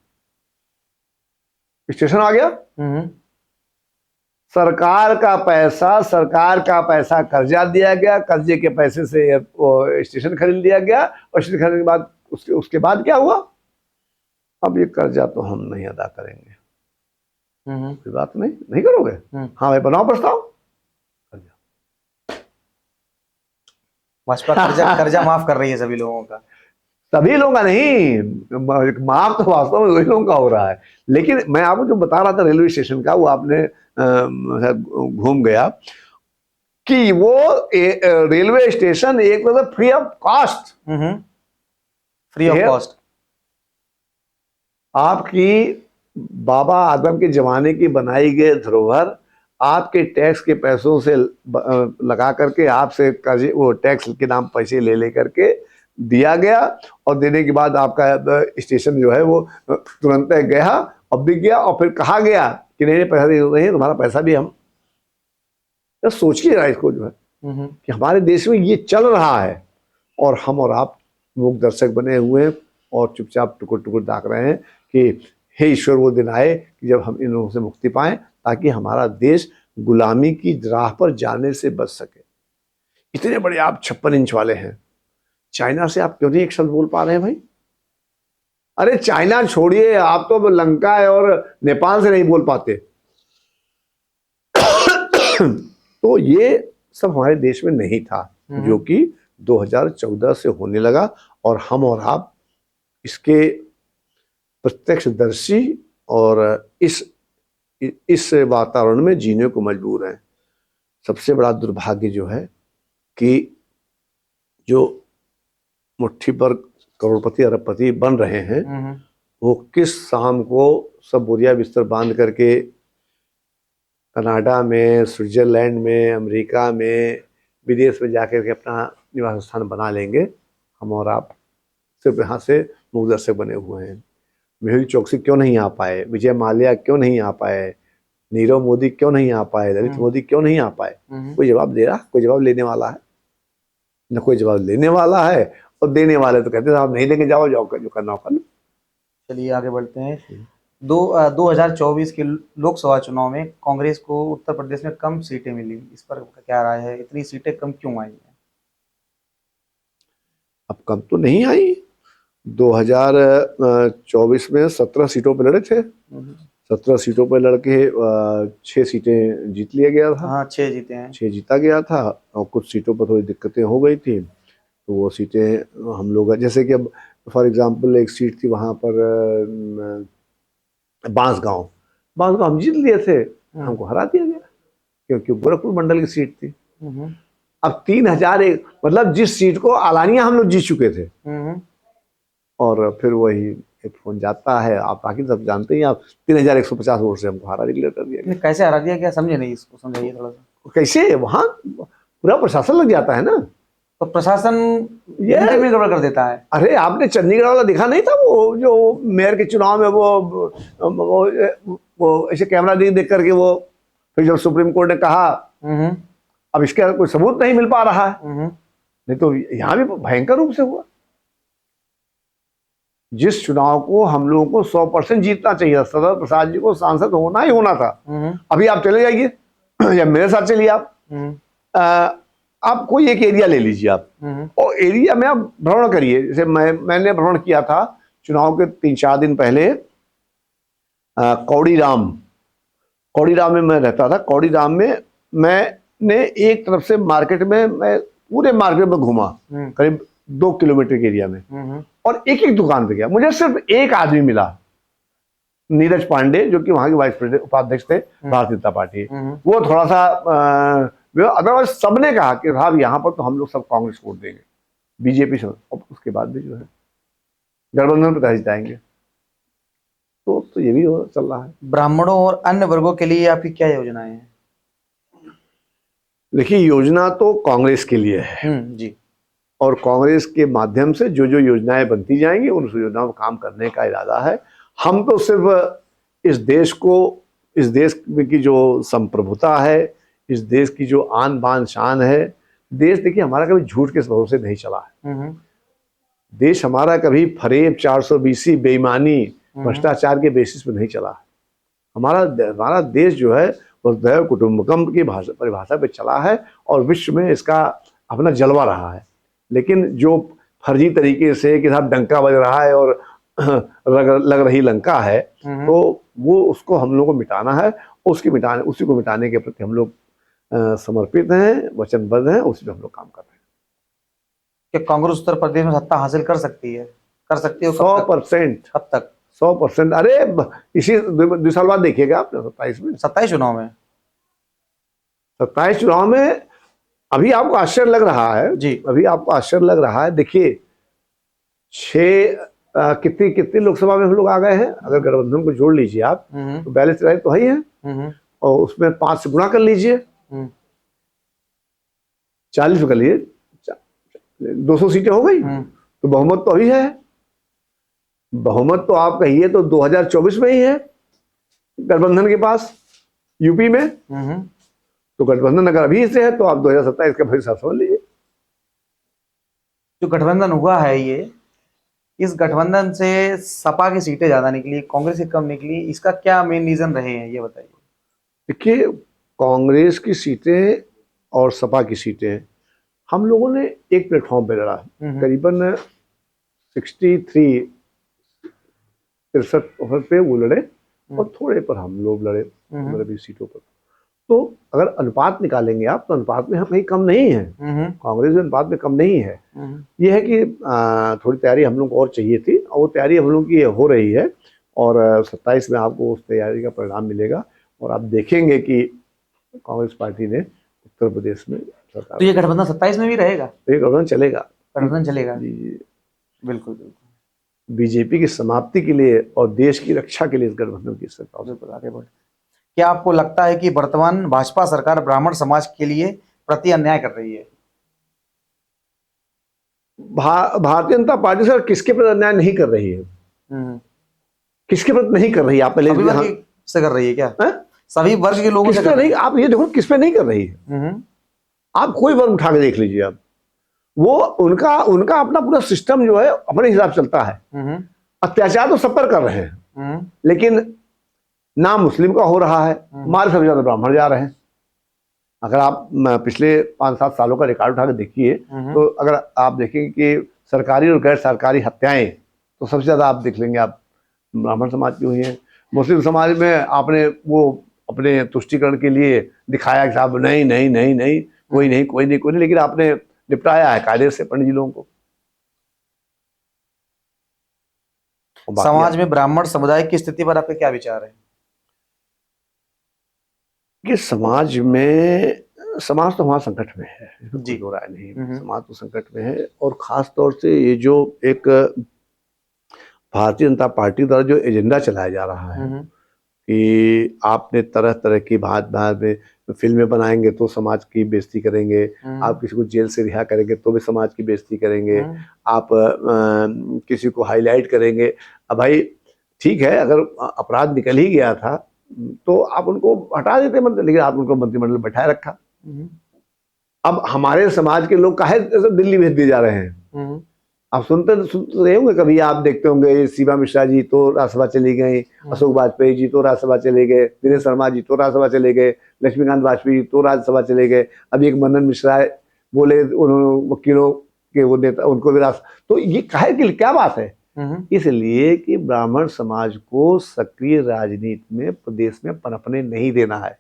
स्टेशन आ गया। सरकार का पैसा कर्जा दिया गया, कर्जे के पैसे से वो स्टेशन खरीद लिया गया, और स्टेशन खरीदने के बाद उसके बाद क्या हुआ? अब ये कर्जा तो हम नहीं अदा करेंगे। कोई बात नहीं करोगे? हाँ भाई, बनाओ प्रस्ताव। भाजपा कर्जा माफ कर रही है सभी लोगों का। सभी लोगों का नहीं, माफ तो वास्तव में वही लोगों का हो रहा है। लेकिन मैं आपको जो बता रहा था रेलवे स्टेशन का, वो आपने घूम गया कि वो रेलवे स्टेशन एक मतलब free of cost. Free of cost आपकी बाबा आदम के जमाने की बनाई गई धरोहर आपके टैक्स के पैसों से लगा करके आपसे वो टैक्स के नाम पैसे ले करके दिया गया, और देने के बाद आपका स्टेशन जो है वो तुरंत गया और बिक गया, और फिर कहा गया कि नहीं पैसा नहीं, तुम्हारा पैसा भी हम। तो सोचिए रहा इसको जो है कि हमारे देश में ये चल रहा है, और हम और आप मूक दर्शक बने हुए हैं और चुपचाप टुकुर टुकुर ताक रहे हैं कि हे ईश्वर वो दिन आए कि जब हम इन लोगों से मुक्ति पाएं, ताकि हमारा देश गुलामी की राह पर जाने से बच सके। इतने बड़े आप 56 इंच वाले हैं, चाइना से आप क्यों नहीं एक शब्द बोल पा रहे हैं भाई? अरे चाइना छोड़िए, आप तो लंका है और नेपाल से नहीं बोल पाते। तो ये सब हमारे देश में नहीं था, जो कि 2014 से होने लगा, और हम और आप इसके प्रत्यक्षदर्शी और इस वातावरण में जीने को मजबूर हैं। सबसे बड़ा दुर्भाग्य जो है कि जो मुट्ठी पर करोड़पति अरबपति बन रहे हैं, वो किस शाम को सब बोरिया बिस्तर बांध करके कनाडा में, स्विट्जरलैंड में, अमेरिका में, विदेश में जाकर के अपना निवास स्थान बना लेंगे। हम और आप सिर्फ यहाँ से मूक दर्शक बने हुए हैं। मेहुल चोकसी क्यों नहीं आ पाए? विजय माल्या क्यों नहीं आ पाए? नीरव मोदी क्यों नहीं आ पाए? ललित मोदी क्यों नहीं आ पाए? कोई जवाब दे रहा? कोई जवाब लेने वाला है? न कोई जवाब लेने वाला है, और देने वाले तो कहते हैं आप नहीं लेके जाओ, जाओ जो करना हो कर लो। चलिए आगे बढ़ते हैं। 2024 के लोकसभा चुनाव में कांग्रेस को उत्तर प्रदेश में कम सीटें मिली, इस पर क्या राय है? इतनी सीटें कम क्यों आई हैं? अब कम तो नहीं आई। 2024 में 17 सीटों पर लड़े थे, 17 सीटों पर लड़के 6 सीटें जीत लिया गया था। हाँ, 6 जीते हैं, 6 जीता गया था, और कुछ सीटों पर थोड़ी दिक्कतें हो गई थी, तो वो सीटें हम लोग, जैसे कि अब फॉर एग्जांपल एक सीट थी वहाँ पर बांसगांव हम जीत लिए थे, हमको हरा दिया गया क्योंकि गोरखपुर मंडल की सीट थी। अब 3001 मतलब जिस सीट को आलानिया हम लोग जीत चुके थे, और फिर वही एक फोन जाता है, आप बाकी सब जानते ही, आप 3150 वोट से हमको हारा डिक्लेयर कर दिया गया। कैसे हरा दिया? क्या समझे नहीं, इसको समझाइए थोड़ा सा। कैसे? वहाँ पूरा प्रशासन लग जाता है ना, तो प्रशासन ये में गड़बड़ कर देता है। अरे आपने चंडीगढ़ वाला दिखा नहीं था, वो जो मेयर के चुनाव में वो ऐसे कैमरा देख करके वो, फिर जब सुप्रीम कोर्ट ने कहा अब इसका कोई सबूत नहीं मिल पा रहा है, नहीं तो यहाँ भी भयंकर रूप से हुआ। जिस चुनाव को हम लोगों को 100% जीतना चाहिए, सदर प्रसाद जी को सांसद होना ही होना था। अभी आप चले जाइए या मेरे साथ चलिए आप कोई एक एरिया ले लीजिए आप, और एरिया में आप भ्रमण करिए। जैसे मैंने भ्रमण किया था चुनाव के 3-4 दिन पहले कौड़ीराम में मैं रहता था। कौड़ीराम में मैंने एक तरफ से मार्केट में, मैं पूरे मार्केट में घूमा करीब 2 किलोमीटर के एरिया में, और एक एक दुकान पे गया। मुझे सिर्फ एक आदमी मिला, नीरज पांडे, जो कि वहां के वाइस प्रेसिडेंट उपाध्यक्ष थे भारतीय जनता पार्टी। वो थोड़ा सा अदरवाइज सबने कहा कि साहब यहाँ पर तो हम लोग सब कांग्रेस वोट देंगे, बीजेपी से, और उसके बाद भी जो है गठबंधन पर तहज जाएंगे। तो ये भी चल रहा है। ब्राह्मणों और अन्य वर्गों के लिए आपकी क्या योजनाएं हैं? देखिए, योजना तो कांग्रेस के लिए है जी, और कांग्रेस के माध्यम से जो जो योजनाएं बनती जाएंगी उन योजनाओं पर काम करने का इरादा है। हम तो सिर्फ इस देश को, इस देश में की जो संप्रभुता है, इस देश की जो आन बान शान है, देश देखिए हमारा कभी झूठ के भरोसे नहीं चला है। देश हमारा कभी फरेब, 420 बेईमानी, भ्रष्टाचार के बेसिस पे नहीं चला है। हमारा देश जो है वसुधैव कुटुंबकम की परिभाषा पे चला है और विश्व में इसका अपना जलवा रहा है। लेकिन जो फर्जी तरीके से कि साहब डंका बज रहा है और लग रही लंका है, तो वो उसको हम लोग को मिटाना है। उसी को मिटाने के प्रति हम लोग समर्पित हैं, वचनबद्ध हैं, उसी पे हम लोग काम कर रहे हैं। कि कांग्रेस उत्तर प्रदेश में सत्ता हासिल कर सकती है? कर सकती है 100%। कब तक? 100%। अरे इसी 2 साल बाद देखिएगा आप, 27 में, 27 चुनाव में, 27 चुनाव में। अभी आपको आश्चर्य लग रहा है जी, अभी आपको आश्चर्य लग रहा है। देखिए 6 कितनी लोकसभा में हम लोग आ गए हैं, अगर गठबंधन को जोड़ लीजिए आप तो 42 राज्य तो ही है, और उसमें 5 से गुणा कर लीजिए, 40 कर लीजिए, 200 सीटें हो गई। तो बहुमत तो अभी है, बहुमत तो आप कहिए तो 2024 में ही है गठबंधन के पास, यूपी में। तो गठबंधन अगर अभी से है तो आप 2027 का भविष्य समझ लीजिए। जो गठबंधन हुआ है ये, इस गठबंधन से सपा की सीटें ज्यादा निकली, कांग्रेस की कम निकली, इसका क्या मेन रीजन रहे हैं, ये बताइए। देखिए, कांग्रेस की सीटें और सपा की सीटें हम लोगों ने एक प्लेटफॉर्म पे लड़ा, करीबन 63 पे वो लड़े और थोड़े पर हम लोग लड़े, 15-20 सीटों पर। तो अगर अनुपात निकालेंगे आप तो अनुपात में हम कहीं कम नहीं है, कांग्रेस में अनुपात में कम नहीं है। ये है कि थोड़ी तैयारी हम लोग को और चाहिए थी, और वो तैयारी हम लोग की हो रही है, और 27 में आपको उस तैयारी का परिणाम मिलेगा और आप देखेंगे कि कांग्रेस पार्टी ने उत्तर प्रदेश में सरकार। तो ये गठबंधन 27 में भी रहेगा? ये गठबंधन चलेगा, गठबंधन चलेगा जी। बिल्कुल बिल्कुल। बीजेपी की समाप्ति के लिए और देश की रक्षा के लिए इस गठबंधन की सरकार आगे बढ़े। क्या आपको लगता है कि वर्तमान भाजपा सरकार ब्राह्मण समाज के लिए प्रति अन्याय कर रही है? भारतीय जनता पार्टी सर किसके प्रति अन्याय नहीं कर रही है? किसके प्रति नहीं कर रही है? आप पहले सभी वर्ग से कर रही है क्या? सभी वर्ग के लोगों से नहीं, आप ये देखो किस पे नहीं कर रही है। आप कोई वर्ग उठा के देख लीजिए, आप वो उनका अपना पूरा सिस्टम जो है अपने हिसाब से चलता है। अत्याचार तो सब पर कर रहे हैं, लेकिन ना मुस्लिम का हो रहा है, हमारे सबसे ज्यादा ब्राह्मण जा रहे हैं। अगर आप पिछले 5-7 सालों का रिकॉर्ड उठा के देखिए तो अगर आप देखेंगे कि सरकारी और गैर सरकारी हत्याएं तो सबसे ज्यादा आप देख लेंगे आप ब्राह्मण समाज की हुई है। मुस्लिम समाज में आपने वो अपने तुष्टिकरण के लिए दिखाया कि साहब नहीं नहीं नहीं नहीं कोई नहीं, लेकिन आपने निपटाया है कायदे से पंडित जी लोगों को। समाज में ब्राह्मण समुदाय की स्थिति पर आपके क्या विचार है? कि समाज तो हमारा संकट में है, जी, हो रहा है नहीं, समाज तो संकट में है। और खास तौर से ये जो एक भारतीय जनता पार्टी द्वारा जो एजेंडा चलाया जा रहा है कि आपने तरह तरह की भांत में फिल्में बनाएंगे तो समाज की बेइज्जती करेंगे, आप किसी को जेल से रिहा करेंगे तो भी समाज की बेइज्जती करेंगे, आप किसी को हाईलाइट करेंगे। अब भाई ठीक है, अगर अपराध निकल ही गया था तो आप उनको हटा देते, लेकिन आप उनको मंत्रिमंडल में बैठाए रखा। अब हमारे समाज के लोग काहे दिल्ली भेज दिए जा रहे हैं? आप सुनते रहे होंगे, कभी आप देखते होंगे सीमा मिश्रा जी तो राज्यसभा चली गई, अशोक वाजपेयी जी तो राज्यसभा चले गए, दिनेश शर्मा जी तो राज्यसभा चले गए, लक्ष्मीकांत वाजपेयी तो राज्यसभा चले गए, अभी एक मनन मिश्रा बोले, उन्होंने वकीलों के वो नेता, उनको भी तो ये काहे कि क्या बात है? इसलिए कि ब्राह्मण समाज को सक्रिय राजनीति में प्रदेश में पनपने नहीं देना है।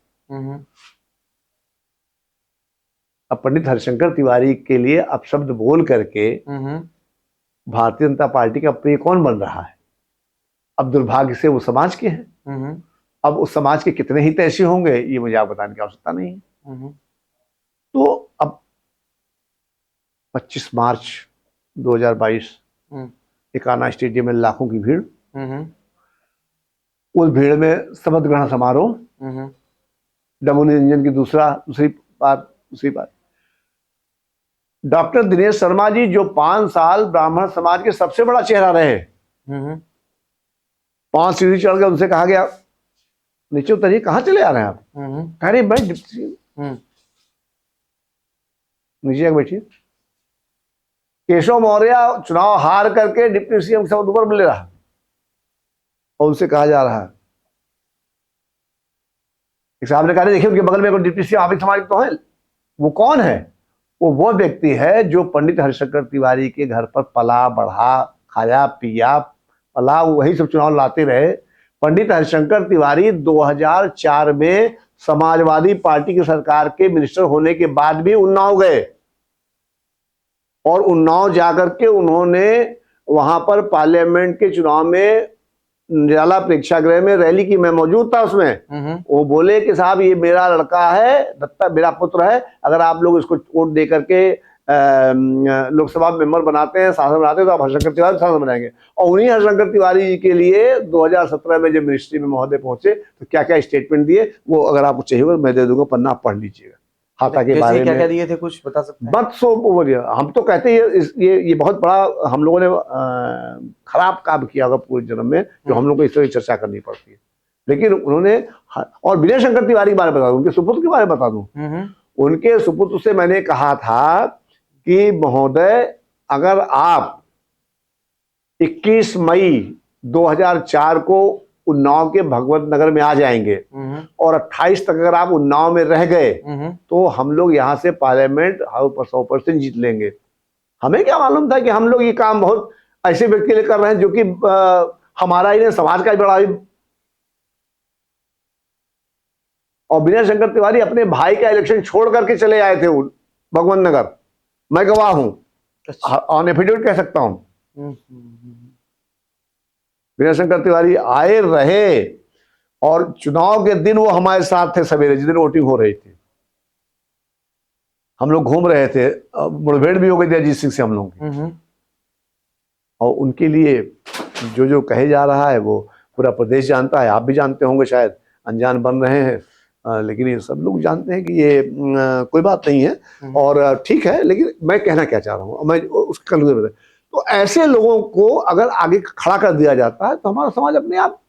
अब पंडित हरिशंकर तिवारी के लिए अपशब्द बोल करके भारतीय जनता पार्टी का प्रिय कौन बन रहा है? अब दुर्भाग्य से वो समाज के हैं। अब उस समाज के कितने हित ऐसे होंगे ये मुझे आप बताने की आवश्यकता नहीं है। तो अब 25 मार्च 2022 इकाना स्टेडियम में लाखों की भीड़, उस भीड़ में शपथ ग्रहण समारोह, डबल निरंजन की दूसरी बार डॉक्टर दिनेश शर्मा जी जो 5 साल ब्राह्मण समाज के सबसे बड़ा चेहरा रहे, 5 सीढ़ी चढ़ गए, उनसे कहा गया नीचे उतरिए, कहाँ चले आ रहे हैं आप? कह रहे भाई नीचे बैठिए। केशव मौर्य चुनाव हार करके डिप्टी सीएम से ऊपर मिल रहा और उनसे कहा जा रहा है, एक साहब ने कहा देखिए उनके बगल में कोई डिप्टी सीएम आप समाज तो है, वो कौन है? वो व्यक्ति है जो पंडित हरिशंकर तिवारी के घर पर पला बढ़ा, खाया पिया, पला, वही सब चुनाव लाते रहे। पंडित हरिशंकर तिवारी 2004 में समाजवादी पार्टी की सरकार के मिनिस्टर होने के बाद भी उन्नाव गए और उन्नाव जाकर के उन्होंने वहां पर पार्लियामेंट के चुनाव में निराला प्रेक्षागृह में रैली की, मैं मौजूद था उसमें। वो बोले कि साहब ये मेरा लड़का है, दत्ता मेरा पुत्र है, अगर आप लोग इसको वोट दे करके लोकसभा मेंबर बनाते हैं, सांसद बनाते हैं, तो आप हरिशंकर तिवारी सांसद बनाएंगे। और उन्हीं हरिशंकर तिवारी जी के लिए 2017 में जब मिनिस्ट्री में महोदय पहुंचे तो क्या क्या स्टेटमेंट दिए, वो अगर आपको चाहिए मैं दे दूंगा, पन्ना आप पढ़ लीजिएगा। हाथा के बारे में क्या दिए थे, कुछ बता सकते हैं? बस हम तो कहते हैं ये बहुत बड़ा हम लोगों ने खराब काम किया होगा पूरे जन्म में, जो हम लोग को इस तरह चर्चा करनी पड़ती है। लेकिन उन्होंने, और विनय शंकर तिवारी के बारे में बता दूं, उनके सुपुत्र के बारे में बता दूं, उनके सुपुत्र से मैंने कहा था कि महोदय अगर आप 21 मई 2004 को उन्नाव के भगवत नगर में आ जाएंगे और 28 तक अगर आप उन्नाव में रह गए तो हम लोग यहाँ से पार्लियामेंट 100% जीत लेंगे। हमें क्या मालूम था कि हम लोग ये काम बहुत ऐसे व्यक्ति के लिए कर रहे हैं जो कि हमारा ही नहीं समाज का ही बड़ा ही। और विनय शंकर तिवारी अपने भाई का इलेक्शन छोड़ करके चले आए थे भगवत नगर, मैं गवाह हूं, ऑन एफिडेविट कह सकता हूं। विनय शंकर तिवारी आए रहे और चुनाव के दिन वो हमारे साथ थे सवेरे, जिस दिन वोटिंग हो रही थी। हम लोग घूम रहे थे, मुठभेड़ भी हो गई थी अजीत सिंह से हम लोगों की। और उनके लिए जो जो कहे जा रहा है वो पूरा प्रदेश जानता है, आप भी जानते होंगे, शायद अनजान बन रहे हैं, लेकिन ये सब लोग जानते हैं कि ये कोई बात नहीं है और ठीक है। लेकिन मैं कहना क्या चाह रहा हूँ, मैं उसका तो ऐसे लोगों को अगर आगे खड़ा कर दिया जाता है तो हमारा समाज अपने आप।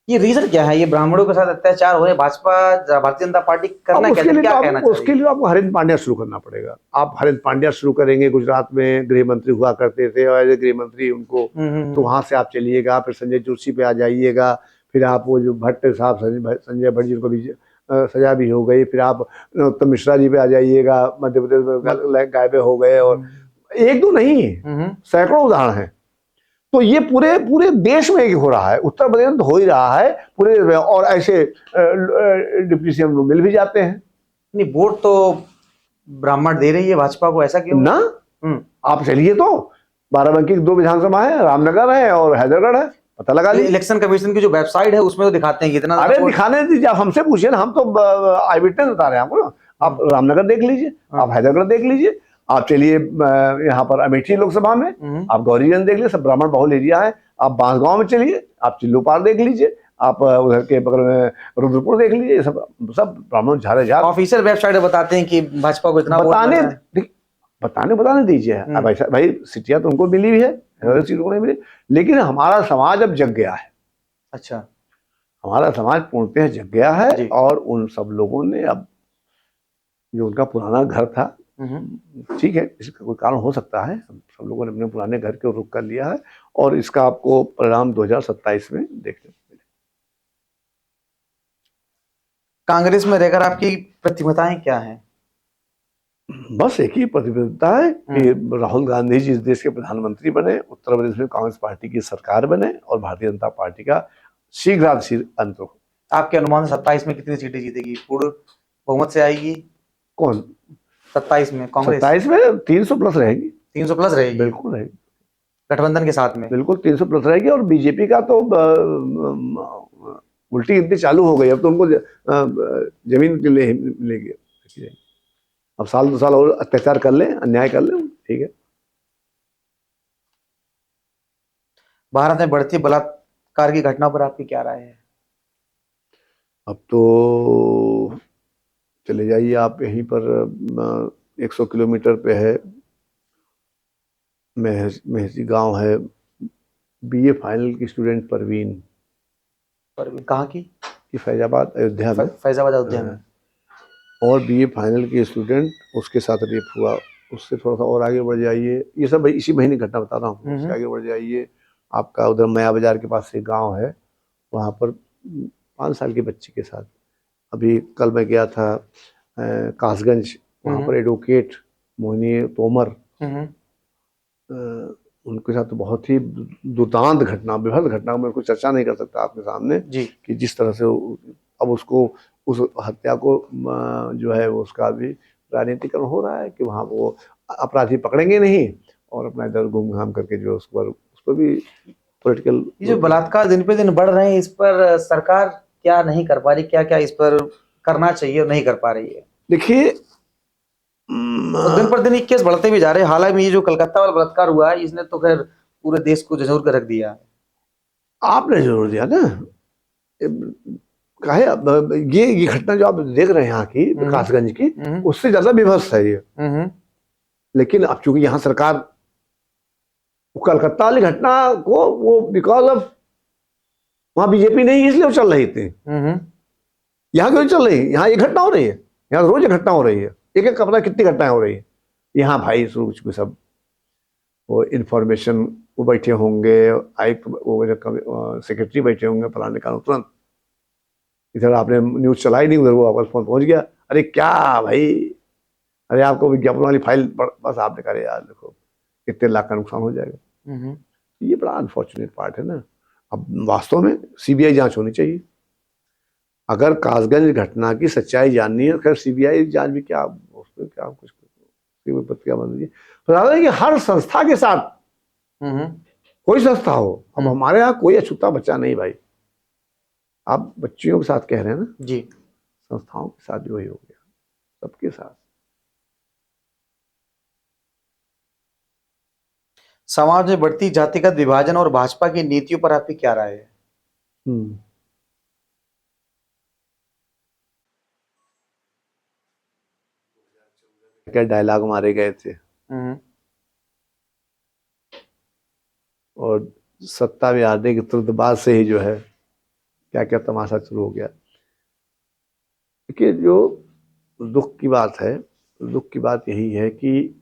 ये रीजन क्या है, ये ब्राह्मणों के साथ अत्याचार हो रहे, भाजपा भारतीय जनता पार्टी करना क्या कहना चाहिए? उसके लिए आपको हरिंद्र पांड्या शुरू करना पड़ेगा। आप हरिंद्र पांड्या शुरू करेंगे, गुजरात में गृह मंत्री हुआ करते थे और गृह मंत्री उनको, तो वहां से आप चलिएगा, फिर संजय जोशी पे आ जाइएगा, फिर आप वो जो भट्ट साहब संजय भट्ट जी को भी सजा भी हो गई, फिर आप उत्तम मिश्रा जी पे आ जाइएगा, मध्य प्रदेश में गायबे हो गए, और एक दो नहीं सैकड़ों उदाहरण हैं। तो ये पूरे देश में हो रहा है, उत्तर प्रदेश में तो हो ही रहा है पूरे, और ऐसे डिप्टी सीएम लोग मिल भी जाते हैं। नहीं, वोट तो ब्राह्मण दे रही है भाजपा को, ऐसा क्यों ना? आप चलिए तो बाराबंकी की 2 विधानसभा है, रामनगर है और हैदरगढ़ है, पता लगा लीजिए। इलेक्शन कमीशन की जो वेबसाइट है उसमें तो दिखाते हैं कितना। अरे दिखाने दीजिए, आप हमसे पूछिए ना, हम तो आई विटनेस बता रहे हैं आपको ना। आप रामनगर देख लीजिए, आप हैदरगढ़ देख लीजिए, आप चलिए यहाँ पर अमेठी लोकसभा में आप गौरीगंज देख लीजिए, सब ब्राह्मण बहुल एरिया है। आप बांसगांव में चलिए, आप चिल्लूपार देख लीजिए, आप उधर के बगल में रुद्रपुर देख लीजिए, सब ब्राह्मण झारे। ऑफिशियल वेबसाइट बताते हैं कि भाजपा को इतना बताने दीजिए। अब ऐसा भाई सिटिया तो उनको मिली भी है, सीटों को नहीं मिली, लेकिन हमारा समाज अब जग गया है। अच्छा, हमारा समाज पूर्णतः जग गया है और उन सब लोगों ने अब जो उनका पुराना घर था ठीक है, इसका कोई कारण हो सकता है, सब लोगों ने अपने पुराने घर के रुख कर लिया है और इसका आपको परिणाम 2027 में देखने को मिलेगा। कांग्रेस में रहकर आपकी प्रतिबद्धताएं क्या हैं? बस एक ही प्रतिबद्धता है कि राहुल गांधी जी इस देश के प्रधानमंत्री बने, उत्तर प्रदेश में कांग्रेस पार्टी की सरकार बने और भारतीय जनता पार्टी का शीघ्रातिशीघ्र अंत हो। आपके अनुमान से 27 में कितनी सीटें जीतेगी? पूर्ण बहुमत से आएगी? कौन 27 में कांग्रेस 27 में 300 प्लस रहेगी, 300 प्लस रहेगी? बिल्कुल रहेगी, गठबंधन के साथ में बिल्कुल 300 प्लस रहेगी। और बीजेपी का तो उल्टी गिनती चालू हो गई, अब तो उनको जमीन के लिए मिलेगी। अब साल 2 साल और अत्याचार कर ले, अन्याय कर ले, ठीक है। भारत में बढ़ती बलात्कार की घटना पर आपकी क्या राय है? अब तो चले जाइए आप, यहीं पर 100 किलोमीटर पे है, महसी गांव है, बीए फाइनल की स्टूडेंट परवीन कहाँ की? फैजाबाद अयोध्या में, फैजाबाद अयोध्या में। और बीए फाइनल की स्टूडेंट, उसके साथ रेप हुआ। उससे थोड़ा सा और आगे बढ़ जाइए, ये सब इसी महीने घटना बता रहा हूँ। उससे आगे बढ़ जाइए, आपका उधर मया बाजार के पास एक गांव है, वहाँ पर 5 साल की बच्ची के साथ, अभी कल मैं गया था कासगंज, वहाँ पर एडवोकेट मोहिनी तोमर, उनके साथ तो बहुत ही दुर्दांत घटना, बेहद घटना, मैं उसको चर्चा नहीं कर सकता आपके सामने जी। कि जिस तरह से अब उसको, उस हत्या को जो है वो उसका भी राजनीतिकरण हो रहा है कि वहाँ वो अपराधी पकड़ेंगे नहीं और अपना इधर घूम घाम करके जो उस पर भी पॉलिटिकल। ये जो बलात्कार दिन पे दिन बढ़ रहे हैं, इस पर सरकार क्या नहीं कर पा रही? क्या क्या इस पर करना चाहिए और नहीं कर पा रही है? देखिए, तो दिन पर दिन ये केस बढ़ते भी जा रहे हैं। हाल ही में ये जो कलकत्ता वाला बलात्कार हुआ है, इसने तो खैर पूरे देश को झंझोर कर रख दिया। आपने जरूर दिया ना, काहे ये घटना जो आप देख रहे हैं यहाँ की कासगंज की, उससे ज्यादा विभत्स है ये। लेकिन अब चूंकि यहाँ सरकार कलकत्ता वाली घटना को वो बिकॉज ऑफ वहां बीजेपी नहीं, इसलिए वो चल रही थी। यहाँ क्यों चल रही है? यहाँ ये घटना हो रही है, यहाँ रोज ये घटना हो रही है, एक एक कपड़ा कितनी घटनाएं हो रही है यहाँ भाई। शुरू सब वो इंफॉर्मेशन, वो बैठे होंगे आयुक्त, वो सेक्रेटरी बैठे होंगे फलाने का, तुरंत इधर आपने न्यूज चलाई नहीं, उधर वो आपका फोन पहुंच गया, अरे क्या भाई, अरे आपको विज्ञापन वाली फाइल बस आपने कहा यार देखो कितने लाख का नुकसान हो जाएगा। ये बड़ा अनफॉर्चुनेट पार्ट है ना। अब वास्तव में सीबीआई जांच होनी चाहिए। अगर कासगंज घटना की सच्चाई जाननी है, खैर सीबीआई जांच भी क्या, उसमें क्या कुछ क्या बन रही है, कि हर संस्था के साथ कोई संस्था हो, अब हमारे यहाँ कोई अछूता बच्चा नहीं भाई, आप बच्चियों के साथ कह रहे हैं ना जी, संस्थाओं के साथ भी वही हो गया, सबके साथ। समाज में बढ़ती जातिगत विभाजन और भाजपा की नीतियों पर आपकी क्या राय है? क्या डायलॉग मारे गए थे और सत्ता में आने के तुरंत बाद से ही जो है क्या क्या तमाशा शुरू हो गया। देखिए, जो दुख की बात है, दुख की बात यही है कि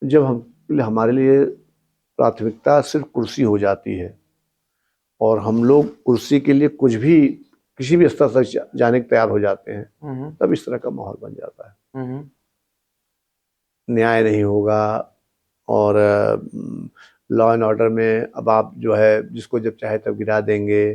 जब हमारे लिए प्राथमिकता सिर्फ कुर्सी हो जाती है और हम लोग कुर्सी के लिए कुछ भी किसी भी स्तर तक जाने के तैयार हो जाते हैं, तब इस तरह का माहौल बन जाता है। न्याय नहीं होगा और लॉ एंड ऑर्डर में अब आप जो है जिसको जब चाहे तब गिरा देंगे।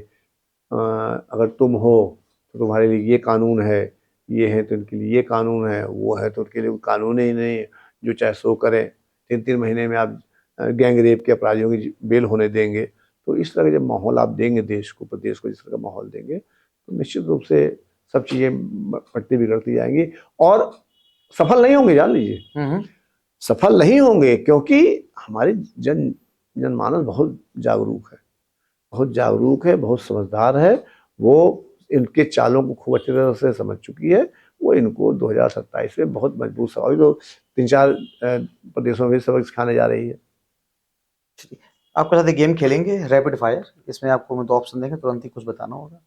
अगर तुम हो तो तुम्हारे लिए ये कानून है, ये है तो उनके लिए ये कानून है, वो है तो उनके लिए कानून ही नहीं, जो चाहे सो करें। 3-3 महीने में आप गैंग रेप के अपराधियों की बेल होने देंगे। तो इस तरह का जब माहौल आप देंगे देश को, प्रदेश को, जिस तरह का माहौल देंगे तो निश्चित रूप से सब चीज़ें बढ़ती बिगड़ती जाएंगी और सफल नहीं होंगे। जान लीजिए, सफल नहीं होंगे क्योंकि हमारे जनमानस बहुत जागरूक है, बहुत जागरूक है, बहुत समझदार है। वो इनके चालों को खूब अच्छी तरह से समझ चुकी है। वो इनको 2027 में बहुत मजबूत सवाल तो 3-4 प्रदेशों में सबक सिखाने जा रही है। आपके साथ एक गेम खेलेंगे, रैपिड फायर। इसमें आपको मैं 2 ऑप्शन देंगे, तुरंत ही कुछ बताना होगा।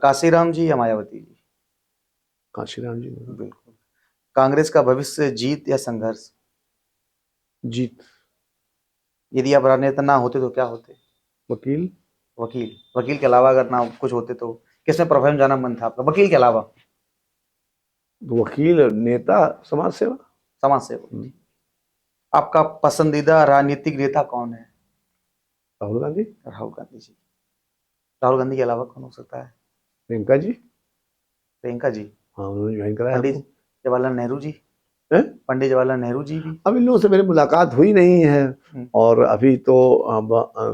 काशीराम जी या मायावती जी? काशीराम जी। बिल्कुल। कांग्रेस का भविष्य जीत या संघर्ष? जीत। यदि आप राजनेता ना होते तो क्या होते? वकील। वकील। वकील के अलावा अगर ना कुछ होते तो किसमें प्रोफेशन जाना मन था आपका, वकील के अलावा? वकील, नेता, समाज सेवा। समाज सेवा। आपका पसंदीदा राजनीतिक नेता कौन है? राहुल गांधी। राहुल गांधी जी। राहुल गांधी के अलावा कौन हो सकता है? प्रियंका जी। प्रियंका जी। हाँ, उन्होंने ज्वाइन कराया पंडित हमको। जवाहरलाल नेहरू जी। हैं? पंडित जवाहरलाल नेहरू जी भी। अब इन लोगों से मेरी मुलाकात हुई नहीं है। हम्म, और अभी तो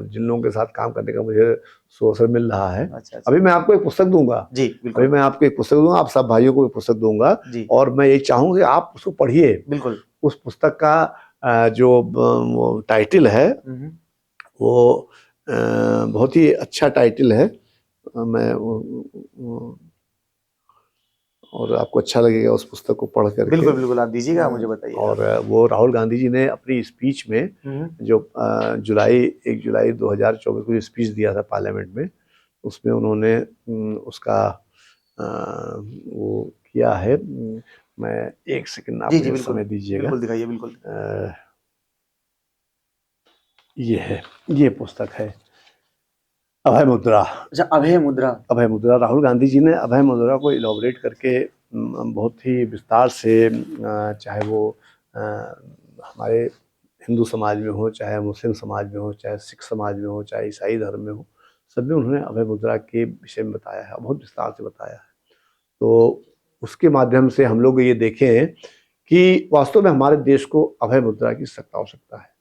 जिन लोगों के साथ काम करने का मुझे अवसर मिल रहा है, अच्छा अच्छा। अभी मैं आपको एक पुस्तक दूंगा। जी अभी बिल्कुल। मैं आपको एक पुस्तक दूंगा, आप सब भाइयों को एक पुस्तक दूंगा। जी और मैं ये चाहूंगा कि आप उसको पढ़िए। बिल्कुल। उस पुस्तक का जो वो टाइटल है, हम्म, वो बहुत ही अच्छा टाइटल है। मैं और आपको अच्छा लगेगा उस पुस्तक को पढ़ करके। बिल्कुल बिल्कुल, आप दीजिएगा, मुझे बताइएगा। और वो राहुल गांधी जी ने अपनी स्पीच में जो 1 जुलाई 2024 को जो स्पीच दिया था पार्लियामेंट में, उसमें उन्होंने उसका वो किया है। मैं एक सेकंड, आप जी जी मुझे बिल्कुल। समय दीजिएगा। बिल्कुल दिखाइए, बिल्कुल। ये है, ये पुस्तक है अभय मुद्रा। अच्छा, अभय मुद्रा। अभय मुद्रा। राहुल गांधी जी ने अभय मुद्रा को इलॉबरेट करके बहुत ही विस्तार से, चाहे वो हमारे हिंदू समाज में हो, चाहे मुस्लिम समाज में हो, चाहे सिख समाज में हो, चाहे ईसाई धर्म में हो, सब में उन्होंने अभय मुद्रा के विषय में बताया है, बहुत विस्तार से बताया है। तो उसके माध्यम से हम लोग ये देखें कि वास्तव में हमारे देश को अभय मुद्रा की सख्त आवश्यकता है।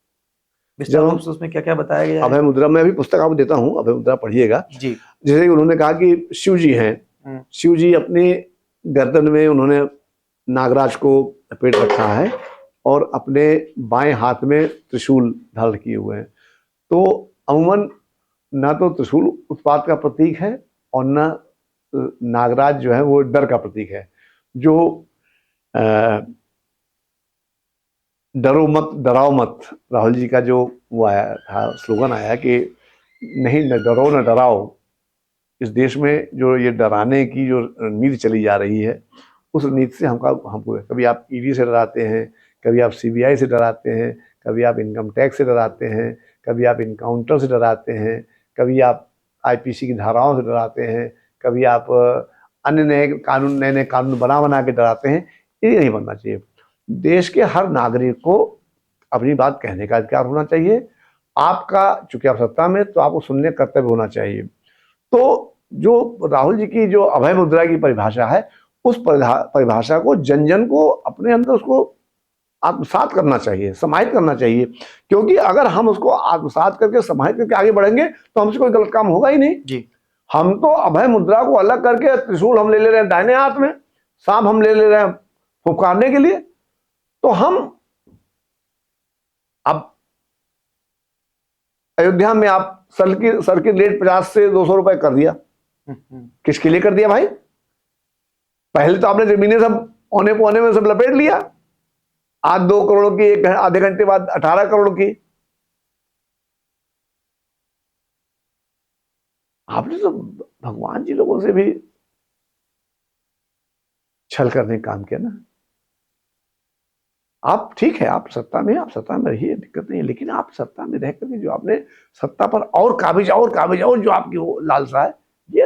विस्तार रूप से उसमें क्या क्या बताया गया है? अभय मुद्रा, मैं अभी पुस्तक आपको देता हूँ, अभय मुद्रा पढ़िएगा। जी। जैसे कि उन्होंने कहा कि शिव जी हैं, शिव जी अपनी गर्दन में उन्होंने नागराज को लपेट रखा है और अपने बाएं हाथ में त्रिशूल धारण किए हुए हैं। तो अमूमन ना तो त्रिशूल उत्पात का प्रतीक है और न नागराज जो है वो डर का प्रतीक है। जो डरो मत डराओ मत, राहुल जी का जो वो आया था, स्लोगन आया कि नहीं, न डरो न डराओ। इस देश में जो ये डराने की जो नीति चली जा रही है, उस नीति से हमको कभी आप ईडी से डराते हैं, कभी आप सीबीआई से डराते हैं, कभी आप इनकम टैक्स से डराते हैं, कभी आप इनकाउंटर से डराते हैं, कभी आप आईपीसी की धाराओं से डराते हैं, कभी आप अन्य नए नए कानून बना के डराते हैं। ये नहीं बनना चाहिए। देश के हर नागरिक को अपनी बात कहने का अधिकार होना चाहिए। आपका, चूंकि आप सत्ता में, तो आपको सुनने का कर्तव्य होना चाहिए। तो जो राहुल जी की जो अभय मुद्रा की परिभाषा है, उस परिभाषा को जन जन को अपने अंदर उसको आत्मसात करना चाहिए, समाहित करना चाहिए। क्योंकि अगर हम उसको आत्मसात करके समाहित करके आगे बढ़ेंगे तो हमसे कोई गलत काम होगा ही नहीं जी। हम तो अभय मुद्रा को अलग करके त्रिशूल हम ले रहे हैं दाहिने हाथ में, सांप हम ले रहे हैं फुफकारने के लिए। तो हम अब अयोध्या में आप सर्किट रेट 50 से 200 रुपए कर दिया। किसके लिए कर दिया भाई? पहले तो आपने जमीनें सब औने पौने में सब लपेट लिया। आज 2 करोड़ की, एक आधे घंटे बाद 18 करोड़ की। आपने तो भगवान जी लोगों से भी छल करने का काम किया ना। आप ठीक है, आप सत्ता में, आप सत्ता में रहिए, दिक्कत नहीं है, लेकिन आप सत्ता में रह करके जो आपने सत्ता पर और काबिज और जो आपकी वो लालसा है, ये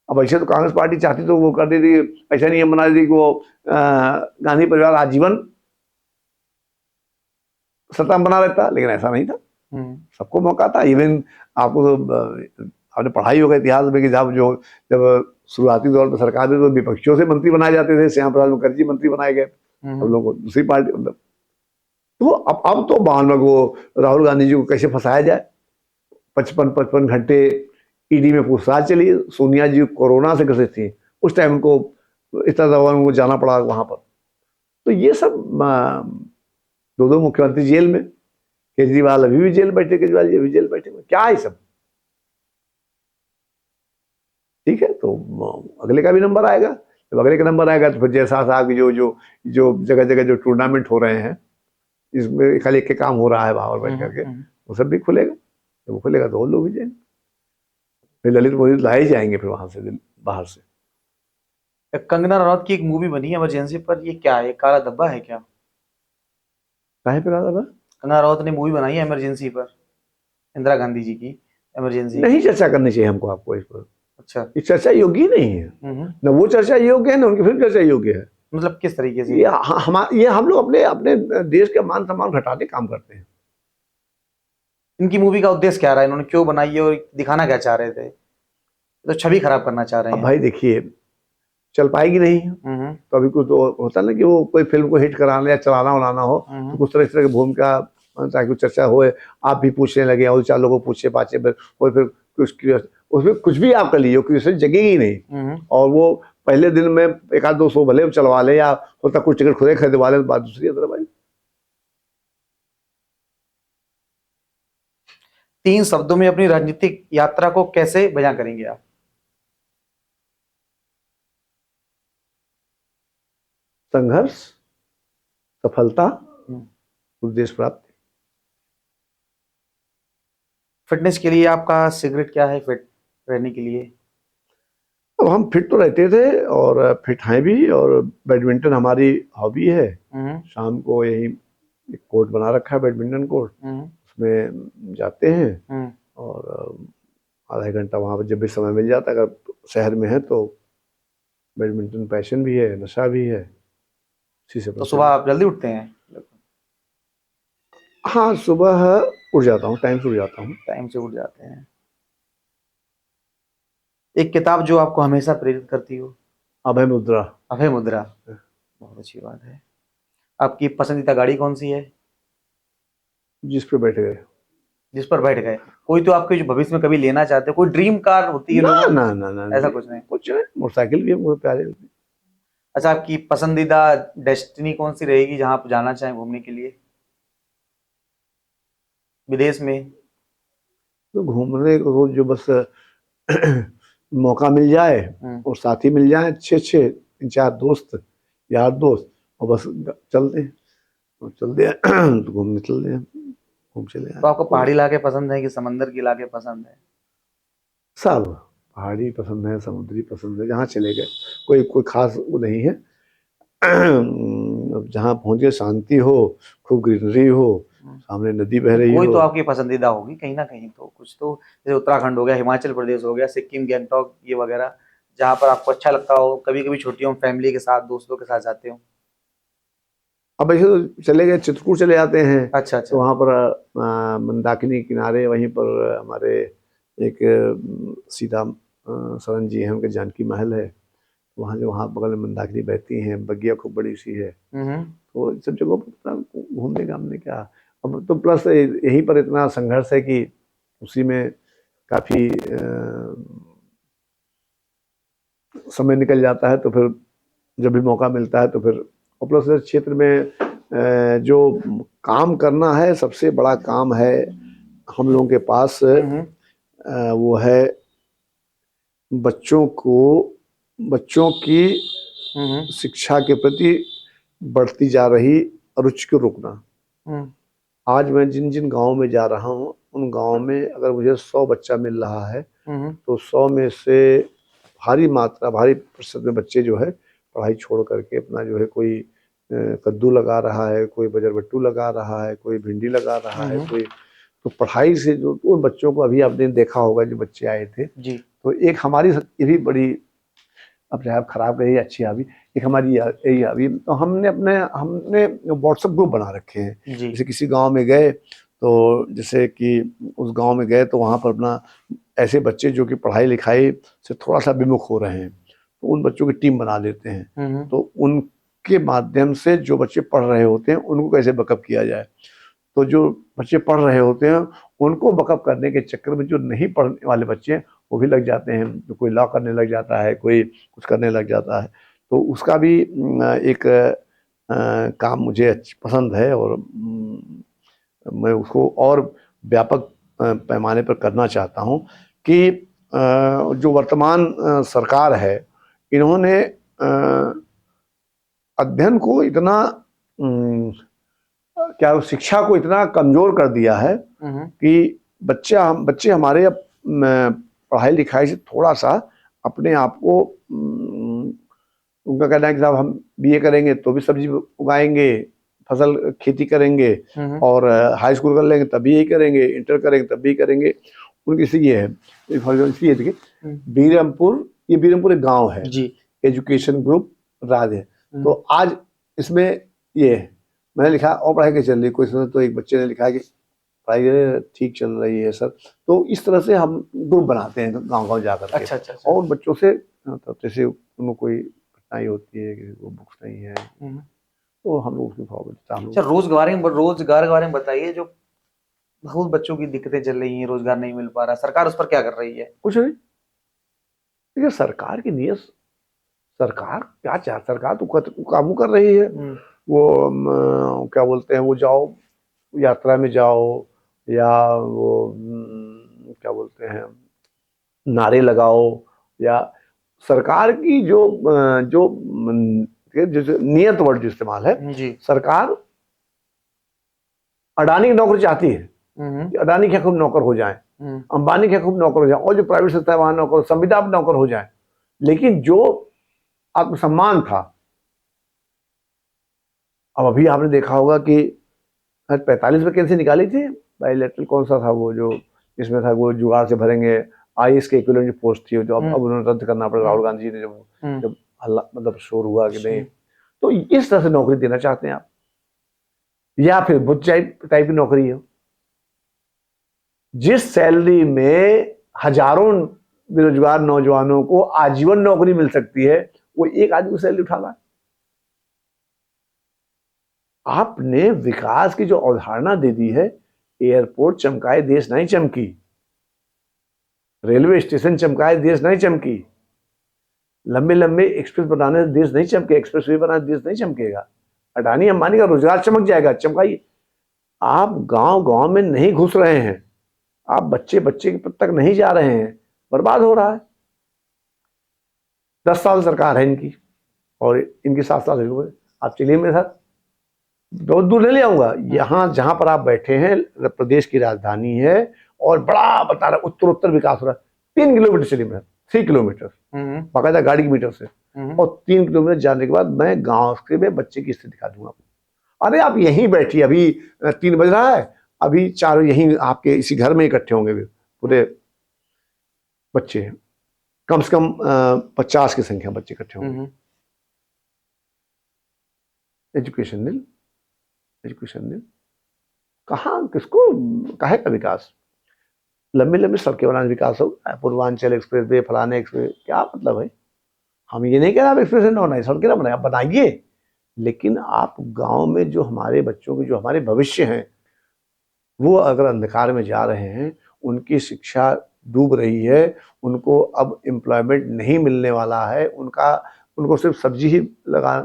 अब ऐसे तो कांग्रेस पार्टी चाहती तो वो कर देती, ऐसा नियम बना देती कि वो गांधी परिवार आजीवन सत्ता में बना रहता, लेकिन ऐसा नहीं था। सबको मौका था। इवन आपको तो आपने पढ़ाई होगा इतिहास में कि जब शुरुआती दौर में सरकार में तो विपक्षियों से मंत्री बनाए जाते थे। श्याम प्रसाद मुखर्जी मंत्री बनाए गए, हम लोग को दूसरी पार्टी, मतलब। तो अब तो बहाल में वो राहुल गांधी जी को कैसे फंसाया जाए। 55 घंटे ईडी में पूछताछ चली। सोनिया जी कोरोना से ग्रसित थी, उस टाइम उनको इतना दबाव में जाना पड़ा वहां पर। तो ये सब 2 मुख्यमंत्री जेल में, केजरीवाल अभी भी जेल बैठे, केजरीवाल जी अभी जेल बैठे, क्या है सब। ठीक है, तो अगले का भी नंबर आएगा। जब अगले का नंबर आएगा तो फिर जैसा साहब की जो जो जो जगह जगह जो टूर्नामेंट हो रहे हैं, इसमें खाली एक के काम हो रहा है वहां पर बैठ करके, वो सब भी खुलेगा। जब वो खुलेगा तो वो लोग भी जाएंगे, फिर ललित मोदी लाए जाएंगे फिर वहां से, बाहर से। कंगना रनौत की एक मूवी बनी है इमरजेंसी पर, ये क्या है, काला धब्बा है क्या? काहे पे कहा था? कंगना रनौत ने मूवी बनाई है इमरजेंसी पर, इंदिरा गांधी जी की, इमरजेंसी नहीं की। चर्चा करनी चाहिए हमको, आपको इस पर। अच्छा। ये चर्चा योग्य ही नहीं है। न वो चर्चा योग्य है, न उनकी फिल्म चर्चा योग्य है। मतलब किस तरीके से? ये हम लोग अपने अपने देश के मान सम्मान घटाने काम करते हैं। इनकी मूवी का उद्देश्य क्या रहा है, इन्होंने क्यों बनाई है और दिखाना क्या चाह रहे थे? ये तो छवि खराब करना चाह रहे अब हैं। भाई देखिए, चल पाएगी नहीं। तो अभी कुछ तो होता है ना कि वो कोई फिल्म को हिट कराना या चलाना उलाना हो, तो कुछ तरह इस तरह की भूमिका, ताकि कुछ चर्चा होए, आप भी पूछने लगे और चार लोगों को पूछे पाछे, फिर कुछ उसमें कुछ भी आप कर लीजिए, क्यूरियोसिटी जगेगी नहीं। और वो पहले दिन में एक आध 200 भले चलवा ले, या होता कुछ टिकट खुदे खरीदवा ले, तो बात दूसरी है भाई। 3 शब्दों में अपनी राजनीतिक यात्रा को कैसे बयां करेंगे आप? संघर्ष, सफलता, उद्देश्य प्राप्ति। फिटनेस के लिए आपका सीक्रेट क्या है, फिट रहने के लिए? अब हम फिट तो रहते थे और फिट हैं भी, और बैडमिंटन हमारी हॉबी है। शाम को यही एक कोर्ट बना रखा है, बैडमिंटन कोर्ट, उसमें जाते हैं और आधा घंटा वहाँ पर जब भी समय मिल जाता है, अगर शहर में है तो। बैडमिंटन पैशन भी है, नशा भी है, इसी से। तो सुबह आप जल्दी उठते हैं? हाँ, सुबह उठ जाता हूँ, टाइम से उठ जाता हूँ। टाइम से उठ जाते हैं। एक किताब जो आपको हमेशा प्रेरित करती हो? अभय मुद्रा। अभय मुद्रा, बहुत अच्छी बात है। आपकी पसंदीदा गाड़ी कौन सी है? जिस पे बैठ गए। जिस पर बैठ गए। कोई तो आपके जो भविष्य में कभी लेना चाहते हो, कोई ड्रीम कार होती है ना लोगों की? ना ना ना, ऐसा कुछ नहीं? कुछ नहीं, मोटरसाइकिल भी हमको प्यारे लगती है। अच्छा, आपकी पसंदीदा डेस्टिनी कौन सी रहेगी जहां आप जाना चाहें घूमने के लिए, विदेश में? तो घूमने को जो बस मौका मिल जाए और साथी मिल जाए अच्छे अच्छे, 3-4 दोस्त, यार दोस्त, और बस चलते हैं, तो चलते हैं तो घूमने चलते हैं, घूम चले तो आपको आए। पहाड़ी इलाके पसंद है कि समंदर के इलाके पसंद है? सब, पहाड़ी पसंद है, समुद्री पसंद है, जहाँ चले गए, कोई कोई खास वो नहीं है। अब जहाँ पहुँच गए, शांति हो, खूब ग्रीनरी हो, सामने नदी बह रही कोई हो। तो आपकी पसंदीदा होगी कहीं ना कहीं तो, कुछ तो, जैसे उत्तराखंड हो गया, हिमाचल प्रदेश हो गया, सिक्किम, गैंगटॉक ये वगैरह, जहाँ पर आपको अच्छा लगता हो, कभी कभी छुट्टियों में फैमिली के साथ, दोस्तों के साथ जाते हो? अब ऐसे तो चले गए, चित्रकूट चले जाते हैं। अच्छा तो अच्छा। वहाँ पर मंदाकिनी किनारे, वहीं पर हमारे एक सीता सरन जी हैं, उनके जानकी महल है, वहाँ जो वहाँ बगल में मंदाकिनी बहती हैं, बगिया खूब बड़ी सी है। तो सब जगहों पर घूमने घामने क्या। अब तो प्लस यहीं पर इतना संघर्ष है कि उसी में काफ़ी समय निकल जाता है, तो फिर जब भी मौका मिलता है तो फिर। और प्लस इस क्षेत्र में जो काम करना है, सबसे बड़ा काम है हम लोगों के पास, वो है बच्चों की शिक्षा के प्रति बढ़ती जा रही रुचि को रोकना। आज मैं जिन जिन गाँव में जा रहा हूँ, उन गाँव में अगर मुझे 100 बच्चा मिल रहा है, तो 100 में से भारी प्रतिशत में बच्चे जो है पढ़ाई छोड़ करके अपना जो है, कोई कद्दू लगा रहा है, कोई बजरबट्टू लगा रहा है, कोई भिंडी लगा रहा है, कोई। तो पढ़ाई से जो उन बच्चों को, अभी आपने देखा होगा जो बच्चे आए थे जी, तो एक हमारी ये भी बड़ी, अब चाहे आप खराब कहिए अच्छी हॉबी, एक हमारी यही हॉबी, तो हमने व्हाट्सएप ग्रुप बना रखे हैं। जैसे किसी गांव में गए, तो जैसे कि उस गांव में गए तो वहाँ पर अपना ऐसे बच्चे जो कि पढ़ाई लिखाई से थोड़ा सा विमुख हो रहे हैं, तो उन बच्चों की टीम बना देते हैं। तो उनके माध्यम से जो बच्चे पढ़ रहे होते हैं उनको कैसे बैकअप किया जाए। तो जो बच्चे पढ़ रहे होते हैं उनको बैकअप करने के चक्कर में जो नहीं पढ़ने वाले बच्चे हैं वो भी लग जाते हैं, तो कोई लॉ करने लग जाता है, कोई कुछ करने लग जाता है। तो उसका भी एक काम मुझे पसंद है, और मैं उसको और व्यापक पैमाने पर करना चाहता हूँ कि जो वर्तमान सरकार है, इन्होंने अध्ययन को इतना क्या शिक्षा को इतना कमजोर कर दिया है कि बच्चे हमारे अब पढ़ाई लिखाई से थोड़ा सा अपने आप को उनका कहना है कि साहब हम बीए करेंगे तो भी सब्जी उगाएंगे, फसल खेती करेंगे, और हाई स्कूल कर लेंगे तब भी यही करेंगे, इंटर करेंगे तब भी करेंगे। उनकी सी ये है, फॉर एग्जाम्पल सी है, देखिए बीरमपुर, ये बीरमपुर एक गांव है जी। एजुकेशन ग्रुप राज है। तो आज इसमें ये है, मैंने लिखा और पढ़ाई कैसी चल रही है, कोई समय तो एक बच्चे ने लिखा है कि पढ़ाई ठीक चल रही है सर। तो इस तरह से हम ग्रुप बनाते हैं गांव गांव जाकर के। अच्छा अच्छा अच्छा। और बच्चों से मतलब जैसे उनको कोई कठिनाई होती है कि वो बुक्स नहीं है तो हम लोग उसकी फॉर्म। अच्छा, रोजगार के बारे में बताइए, जो बहुत बच्चों की दिक्कतें चल रही हैं, रोजगार नहीं मिल पा रहा, सरकार उस पर क्या कर रही है? कुछ नहीं, देखिए सरकार की नीयत, सरकार क्या चाह, सरकार तो काम कर रही है। वो क्या बोलते हैं, वो जाओ यात्रा में जाओ, या वो क्या बोलते हैं नारे लगाओ, या सरकार की जो जो नियत वर्ड जो इस्तेमाल है जी। सरकार अडानी की नौकरी चाहती है कि अडानी के खूब नौकर हो जाए, अंबानी के खूब नौकर हो जाए, और जो प्राइवेट सेक्टर है वहां नौकर, संविदा पे नौकर हो जाए। लेकिन जो आत्मसम्मान था, अब अभी आपने देखा होगा कि 45 वैकेंसी निकाली थी, बायलैटरल कौन सा था वो जो इसमें था, वो जुगाड़ से भरेंगे, आईएएस के इक्विवेलेंट जो पोस्ट थी जो अब उन्होंने रद्द करना पड़ा, राहुल गांधी जी ने जब हल्ला मतलब शोर हुआ कि नहीं, तो इस तरह से नौकरी देना चाहते हैं आप, या फिर बुद्ध टाइप की नौकरी हो जिस सैलरी में हजारों बेरोजगार नौजवानों को आजीवन नौकरी मिल सकती है, वो एक आदमी सैलरी उठा रहा है। आपने विकास की जो अवधारणा दे दी है, एयरपोर्ट चमकाए देश नहीं चमकी, रेलवे स्टेशन चमकाए देश नहीं चमकी, लंबे लंबे एक्सप्रेस बनाने से देश नहीं चमके, एक्सप्रेस वे बनाने देश नहीं चमकेगा, अडानी अंबानी का रोजगार चमक जाएगा, चमकाइए। आप गांव गांव में नहीं घुस रहे हैं, आप बच्चे बच्चे तक नहीं जा रहे हैं, बर्बाद हो रहा है। 10 साल सरकार है इनकी और इनके 7 साल आप चलिए मेरे साथ, बहुत दूर नहीं ले आऊंगा, यहाँ जहां पर आप बैठे हैं प्रदेश की राजधानी है और बड़ा बता रहा उत्तर विकास हो रहा है। 3 किलोमीटर चलिए मेरे 3 किलोमीटर बाकायदा गाड़ी की मीटर से, और 3 किलोमीटर जाने के बाद मैं गांव के में बच्चे की स्थिति दिखा दूंगा। अरे आप यहीं बैठिए, अभी 3 बज रहा है, अभी 4 यहीं आपके इसी घर में इकट्ठे होंगे पूरे बच्चे, कम से कम 50 की संख्या बच्चे इकट्ठे होंगे। एजुकेशन नील, एजुकेशन नील, कहाँ किसको काहे का विकास? लंबी लंबी सड़कें बनाने विकास हो, पूर्वांचल एक्सप्रेस वे, फलाने एक्सप्रेस, क्या मतलब है? हम ये नहीं कह रहे आप एक्सप्रेस वे ना बनाए, सड़कें ना बनाए, आप बनाइए, लेकिन आप गांव में जो हमारे बच्चों के, जो हमारे भविष्य हैं, वो अगर अंधकार में जा रहे हैं, उनकी शिक्षा डूब रही है, उनको अब एम्प्लॉयमेंट नहीं मिलने वाला है, उनको सिर्फ सब्जी ही लगा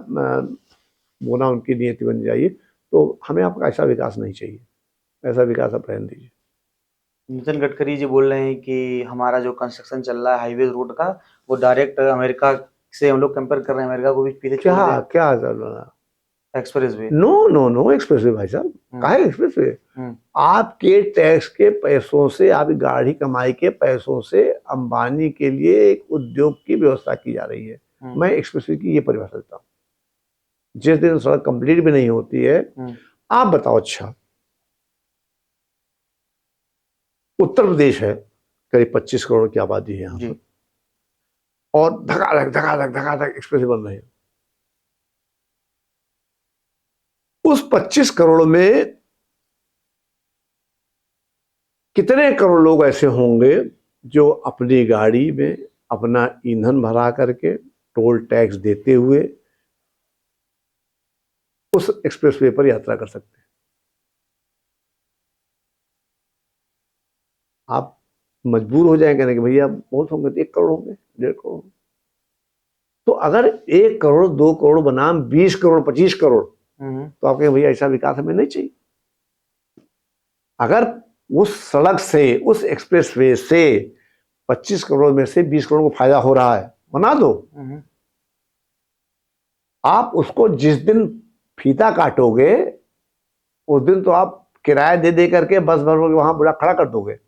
बोना उनकी नीति बन जाइए, तो हमें आपका ऐसा विकास नहीं चाहिए, ऐसा विकास आप रहने दीजिए। नितिन गडकरी जी बोल रहे हैं कि हमारा जो कंस्ट्रक्शन चल रहा है हाईवे रोड का, वो डायरेक्ट अमेरिका से हम लोग कंपेयर कर रहे हैं, अमेरिका को भी पीछे छोड़ क्या क्या चल रहा है? Expressway? No no no expressway भाई साहब, काहे एक्सप्रेस वे? आपके टैक्स के पैसों से, आपकी गाड़ी कमाई के पैसों से अंबानी के लिए एक उद्योग की व्यवस्था की जा रही है। मैं एक्सप्रेस वे की ये परिभाषा देता हूँ, जिस दिन सड़क कंप्लीट भी नहीं होती है, आप बताओ, अच्छा उत्तर प्रदेश है, करीब 25 करोड़ की आबादी है यहाँ पर, और धकाधक एक्सप्रेस बन रहे हैं। उस 25 करोड़ में कितने करोड़ लोग ऐसे होंगे जो अपनी गाड़ी में अपना ईंधन भरा करके टोल टैक्स देते हुए उस एक्सप्रेसवे पर यात्रा कर सकते हैं? आप मजबूर हो जाएंगे ना कि भैया बहुत होंगे, तो 1 करोड़ होंगे, 1.5 करोड़। तो अगर 1 करोड़ 2 करोड़ बनाम 20 करोड़ 25 करोड़, तो आप कहें भैया ऐसा विकास हमें नहीं चाहिए। अगर उस सड़क से, उस एक्सप्रेसवे से 25 करोड़ में से 20 करोड़ को फायदा हो रहा है, बना दो। आप उसको जिस दिन फीता काटोगे, उस दिन तो आप किराया दे दे करके बस भर के वहां बुला खड़ा कर दोगे,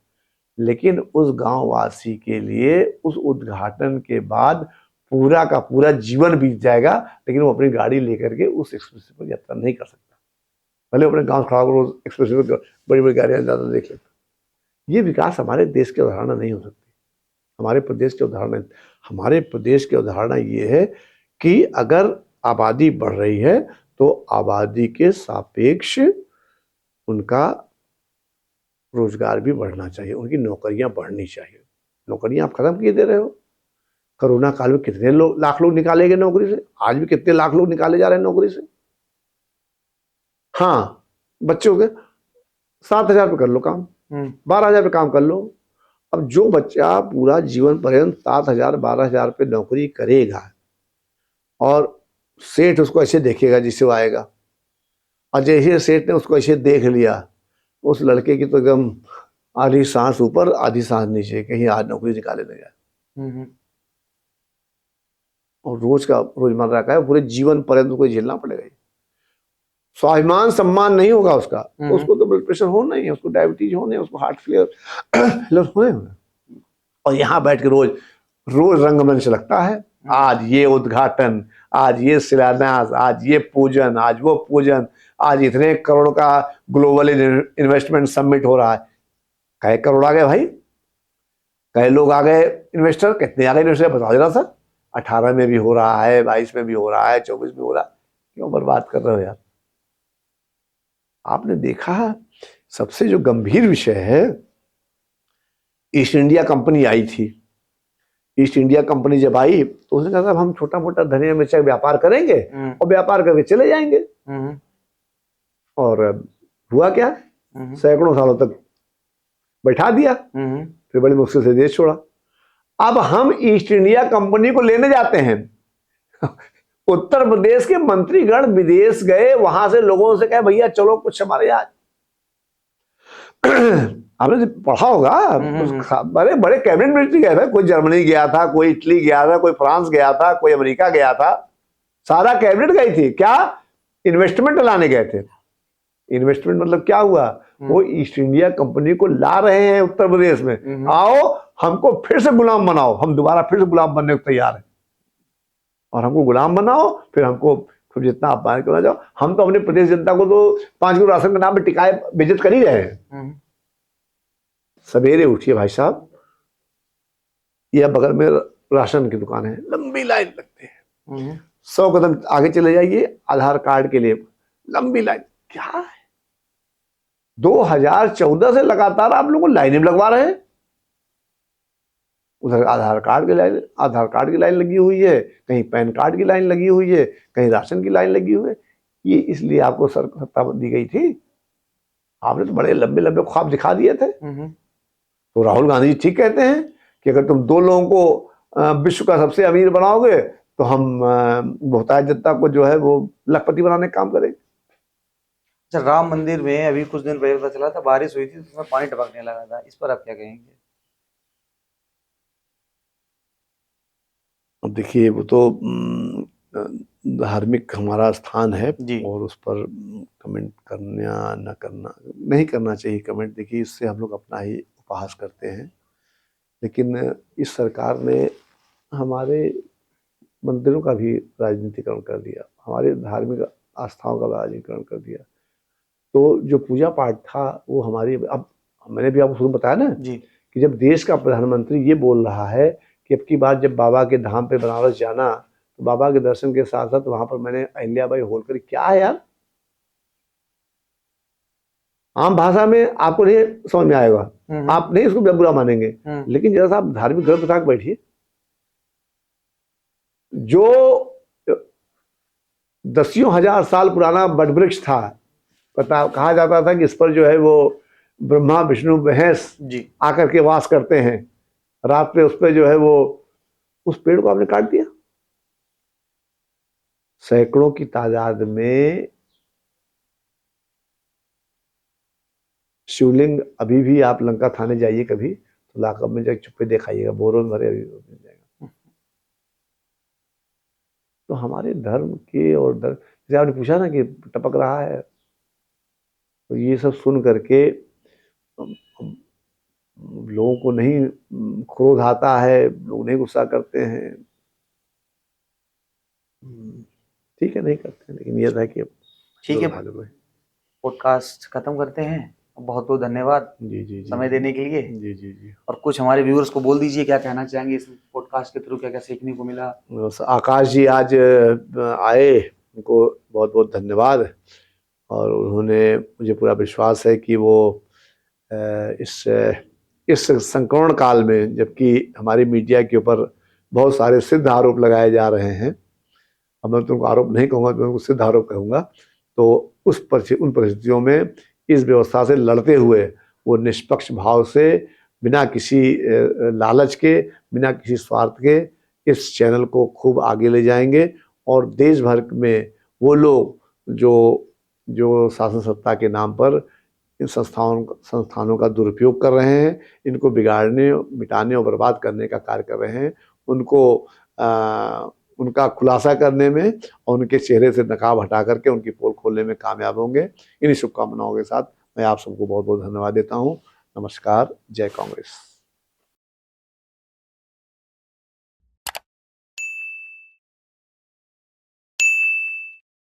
लेकिन उस गांव वासी के लिए उस उद्घाटन के बाद पूरा का पूरा जीवन बीत जाएगा, लेकिन वो अपनी गाड़ी लेकर के उस एक्सप्रेस पर यात्रा नहीं कर सकता। भले अपने गांव खड़ा कर रोज एक्सप्रेस पर बड़ी बड़ी गाड़ियां ज़्यादा देख लेता। ये विकास हमारे देश की अवधारणा नहीं हो सकती, हमारे प्रदेश की अवधारणा। हमारे प्रदेश की अवधारणा ये है कि अगर आबादी बढ़ रही है तो आबादी के सापेक्ष उनका रोजगार भी बढ़ना चाहिए, उनकी नौकरियां बढ़नी चाहिए। नौकरियां आप खत्म किए दे रहे हो। कोरोना काल में कितने लाख लोग निकाले गए नौकरी से, आज भी कितने लाख लोग निकाले जा रहे हैं नौकरी से। हाँ, बच्चों के 7,000 पे कर लो काम, 12,000 पे काम कर लो। अब जो बच्चा पूरा जीवन पर्यंत 7,000 12,000 पे नौकरी करेगा और सेठ उसको ऐसे देखेगा जिससे वो आएगा, और जैसे सेठ ने उसको ऐसे देख लिया, उस लड़के की तो एकदम आधी सांस ऊपर आधी सांस नीचे, कहीं आज नौकरी निकाले न जाए। और रोजमर्रा का है, पूरे जीवन पर्यंत उसको झेलना पड़ेगा। स्वाभिमान सम्मान नहीं होगा उसका, उसको तो ब्लड प्रेशर होना ही है, उसको डायबिटीज होने, उसको हार्ट फेलियर होने। और यहाँ बैठ के रोज रोज रंगमंच लगता है, आज ये उद्घाटन, आज ये शिलान्यास, आज ये पूजन, आज वो पूजन, आज इतने करोड़ का ग्लोबल इन्वेस्टमेंट समिट हो रहा है। कई करोड़ आ गए भाई, कई लोग आ गए इन्वेस्टर, कितने आ गए इन्वेस्टर बता देना सर। 18 में भी हो रहा है, 22 में भी हो रहा है, 24 में हो रहा है, क्यों बर्बाद कर रहे हो यार। आपने देखा सबसे जो गंभीर विषय है, ईस्ट इंडिया कंपनी आई थी। ईस्ट इंडिया कंपनी जब आई तो उसने कहा हम छोटा मोटा धनिया मिर्च का व्यापार करेंगे और व्यापार करके चले जाएंगे। और हुआ क्या, सैकड़ों सालों तक बैठा दिया, फिर बड़ी मुश्किल से देश छोड़ा। अब हम ईस्ट इंडिया कंपनी को लेने जाते हैं, उत्तर प्रदेश के मंत्रीगण विदेश गए, वहां से लोगों से कहे भैया चलो कुछ हमारे यहाँ। आपने पढ़ा होगा, बड़े बड़े कैबिनेट मिनिस्ट्री गए थे, कोई जर्मनी गया था, कोई इटली गया था, कोई फ्रांस गया था, कोई अमेरिका गया था, सारा कैबिनेट गई थी। क्या इन्वेस्टमेंट लाने गए थे। इन्वेस्टमेंट मतलब क्या हुआ, वो ईस्ट इंडिया कंपनी को ला रहे हैं उत्तर प्रदेश में, आओ हमको फिर से गुलाम बनाओ, हम दोबारा फिर से गुलाम बनने को तैयार हैं, और हमको गुलाम बनाओ, फिर हमको फिर जितना अपमान करना जाओ। हम तो अपने प्रदेश जनता को तो 5 किलो राशन के नाम पे टिकाए बेइज्जत कर ही रहे हैं। सवेरे उठिए भाई साहब, यह बगल में राशन की दुकान है, लंबी लाइन लगती है, 100 कदम आगे चले जाइए, आधार कार्ड के लिए लंबी लाइन। क्या है, 2014 से लगातार आप लोगों को लाइनें लगवा रहे हैं। उधर आधार कार्ड की लाइन लगी हुई है, कहीं पैन कार्ड की लाइन लगी हुई है, कहीं राशन की लाइन लगी हुई है। ये इसलिए आपको सत्ता दी गई थी, आपने तो बड़े लंबे लंबे ख्वाब दिखा दिए थे। तो राहुल गांधी जी ठीक कहते हैं कि अगर तुम 2 लोगों को विश्व का सबसे अमीर बनाओगे तो हम बहुतायत जनता को जो है वो लखपति बनाने का काम करेंगे। अच्छा, राम मंदिर में अभी कुछ दिन पहले पता चला था बारिश हुई थी तो उसमें पानी टपकने लगा था, इस पर आप क्या कहेंगे। अब देखिए वो तो धार्मिक हमारा स्थान है जी। और उस पर कमेंट करना न करना नहीं करना चाहिए कमेंट। देखिए इससे हम लोग अपना ही उपहास करते हैं, लेकिन इस सरकार ने हमारे मंदिरों का भी राजनीतिकरण कर दिया, हमारे धार्मिक आस्थाओं का राजनीतिकरण कर दिया। तो जो पूजा पाठ था वो हमारी, अब मैंने भी आपको शुरू बताया ना जी कि जब देश का प्रधानमंत्री ये बोल रहा है कि अब की बार जब बाबा के धाम पे बनारस जाना तो बाबा के दर्शन के साथ साथ वहां पर मैंने अहिल्याबाई होलकर, क्या है यार, आम भाषा में आपको नहीं समझ में आएगा, आप नहीं इसको बुरा मानेंगे, लेकिन जरा सा आप धार्मिक ग्रंथ उठा के बैठिए। जो 10 हजार साल पुराना वटवृक्ष था, कहा जाता था कि इस पर जो है वो ब्रह्मा विष्णु महेश जी आकर के वास करते हैं, रात पे उस पर जो है वो, उस पेड़ को आपने काट दिया। सैकड़ों की तादाद में शिवलिंग अभी भी, आप लंका थाने जाइए कभी तो लाकअप में जाकर चुप्पे दिखाइएगा, बोरों में भरे अभी मिल जाएगा। तो हमारे धर्म के और जैसे आपने पूछा ना कि टपक रहा है, तो ये सब सुन करके लोगों को नहीं क्रोध आता है, लोग नहीं गुस्सा करते हैं, ठीक है, नहीं करते, लेकिन ये था कि ठीक है, दुर्भाग्य में। पॉडकास्ट खत्म करते हैं। बहुत बहुत धन्यवाद जी जी जी समय देने के लिए। जी जी जी। और कुछ हमारे व्यूअर्स को बोल दीजिए, क्या कहना चाहेंगे इस पॉडकास्ट के थ्रू, क्या क्या सीखने को मिला। बस आकाश जी आज आए, उनको बहुत बहुत धन्यवाद। और उन्होंने, मुझे पूरा विश्वास है कि वो इस संक्रमण काल में, जबकि हमारी मीडिया के ऊपर बहुत सारे सिद्ध आरोप लगाए जा रहे हैं, अब मैं तुमको आरोप नहीं कहूँगा, मैं उनको सिद्ध आरोप कहूँगा, तो उन परिस्थितियों में इस व्यवस्था से लड़ते हुए वो निष्पक्ष भाव से, बिना किसी लालच के, बिना किसी स्वार्थ के इस चैनल को खूब आगे ले जाएंगे। और देश भर में वो लोग जो जो शासन सत्ता के नाम पर इन संस्थानों का दुरुपयोग कर रहे हैं, इनको बिगाड़ने, मिटाने और बर्बाद करने का कार्य कर रहे हैं, उनको उनका खुलासा करने में और उनके चेहरे से नकाब हटा करके उनकी पोल खोलने में कामयाब होंगे। इन्हीं शुभकामनाओं के साथ मैं आप सबको बहुत बहुत धन्यवाद देता हूँ। नमस्कार, जय कांग्रेस।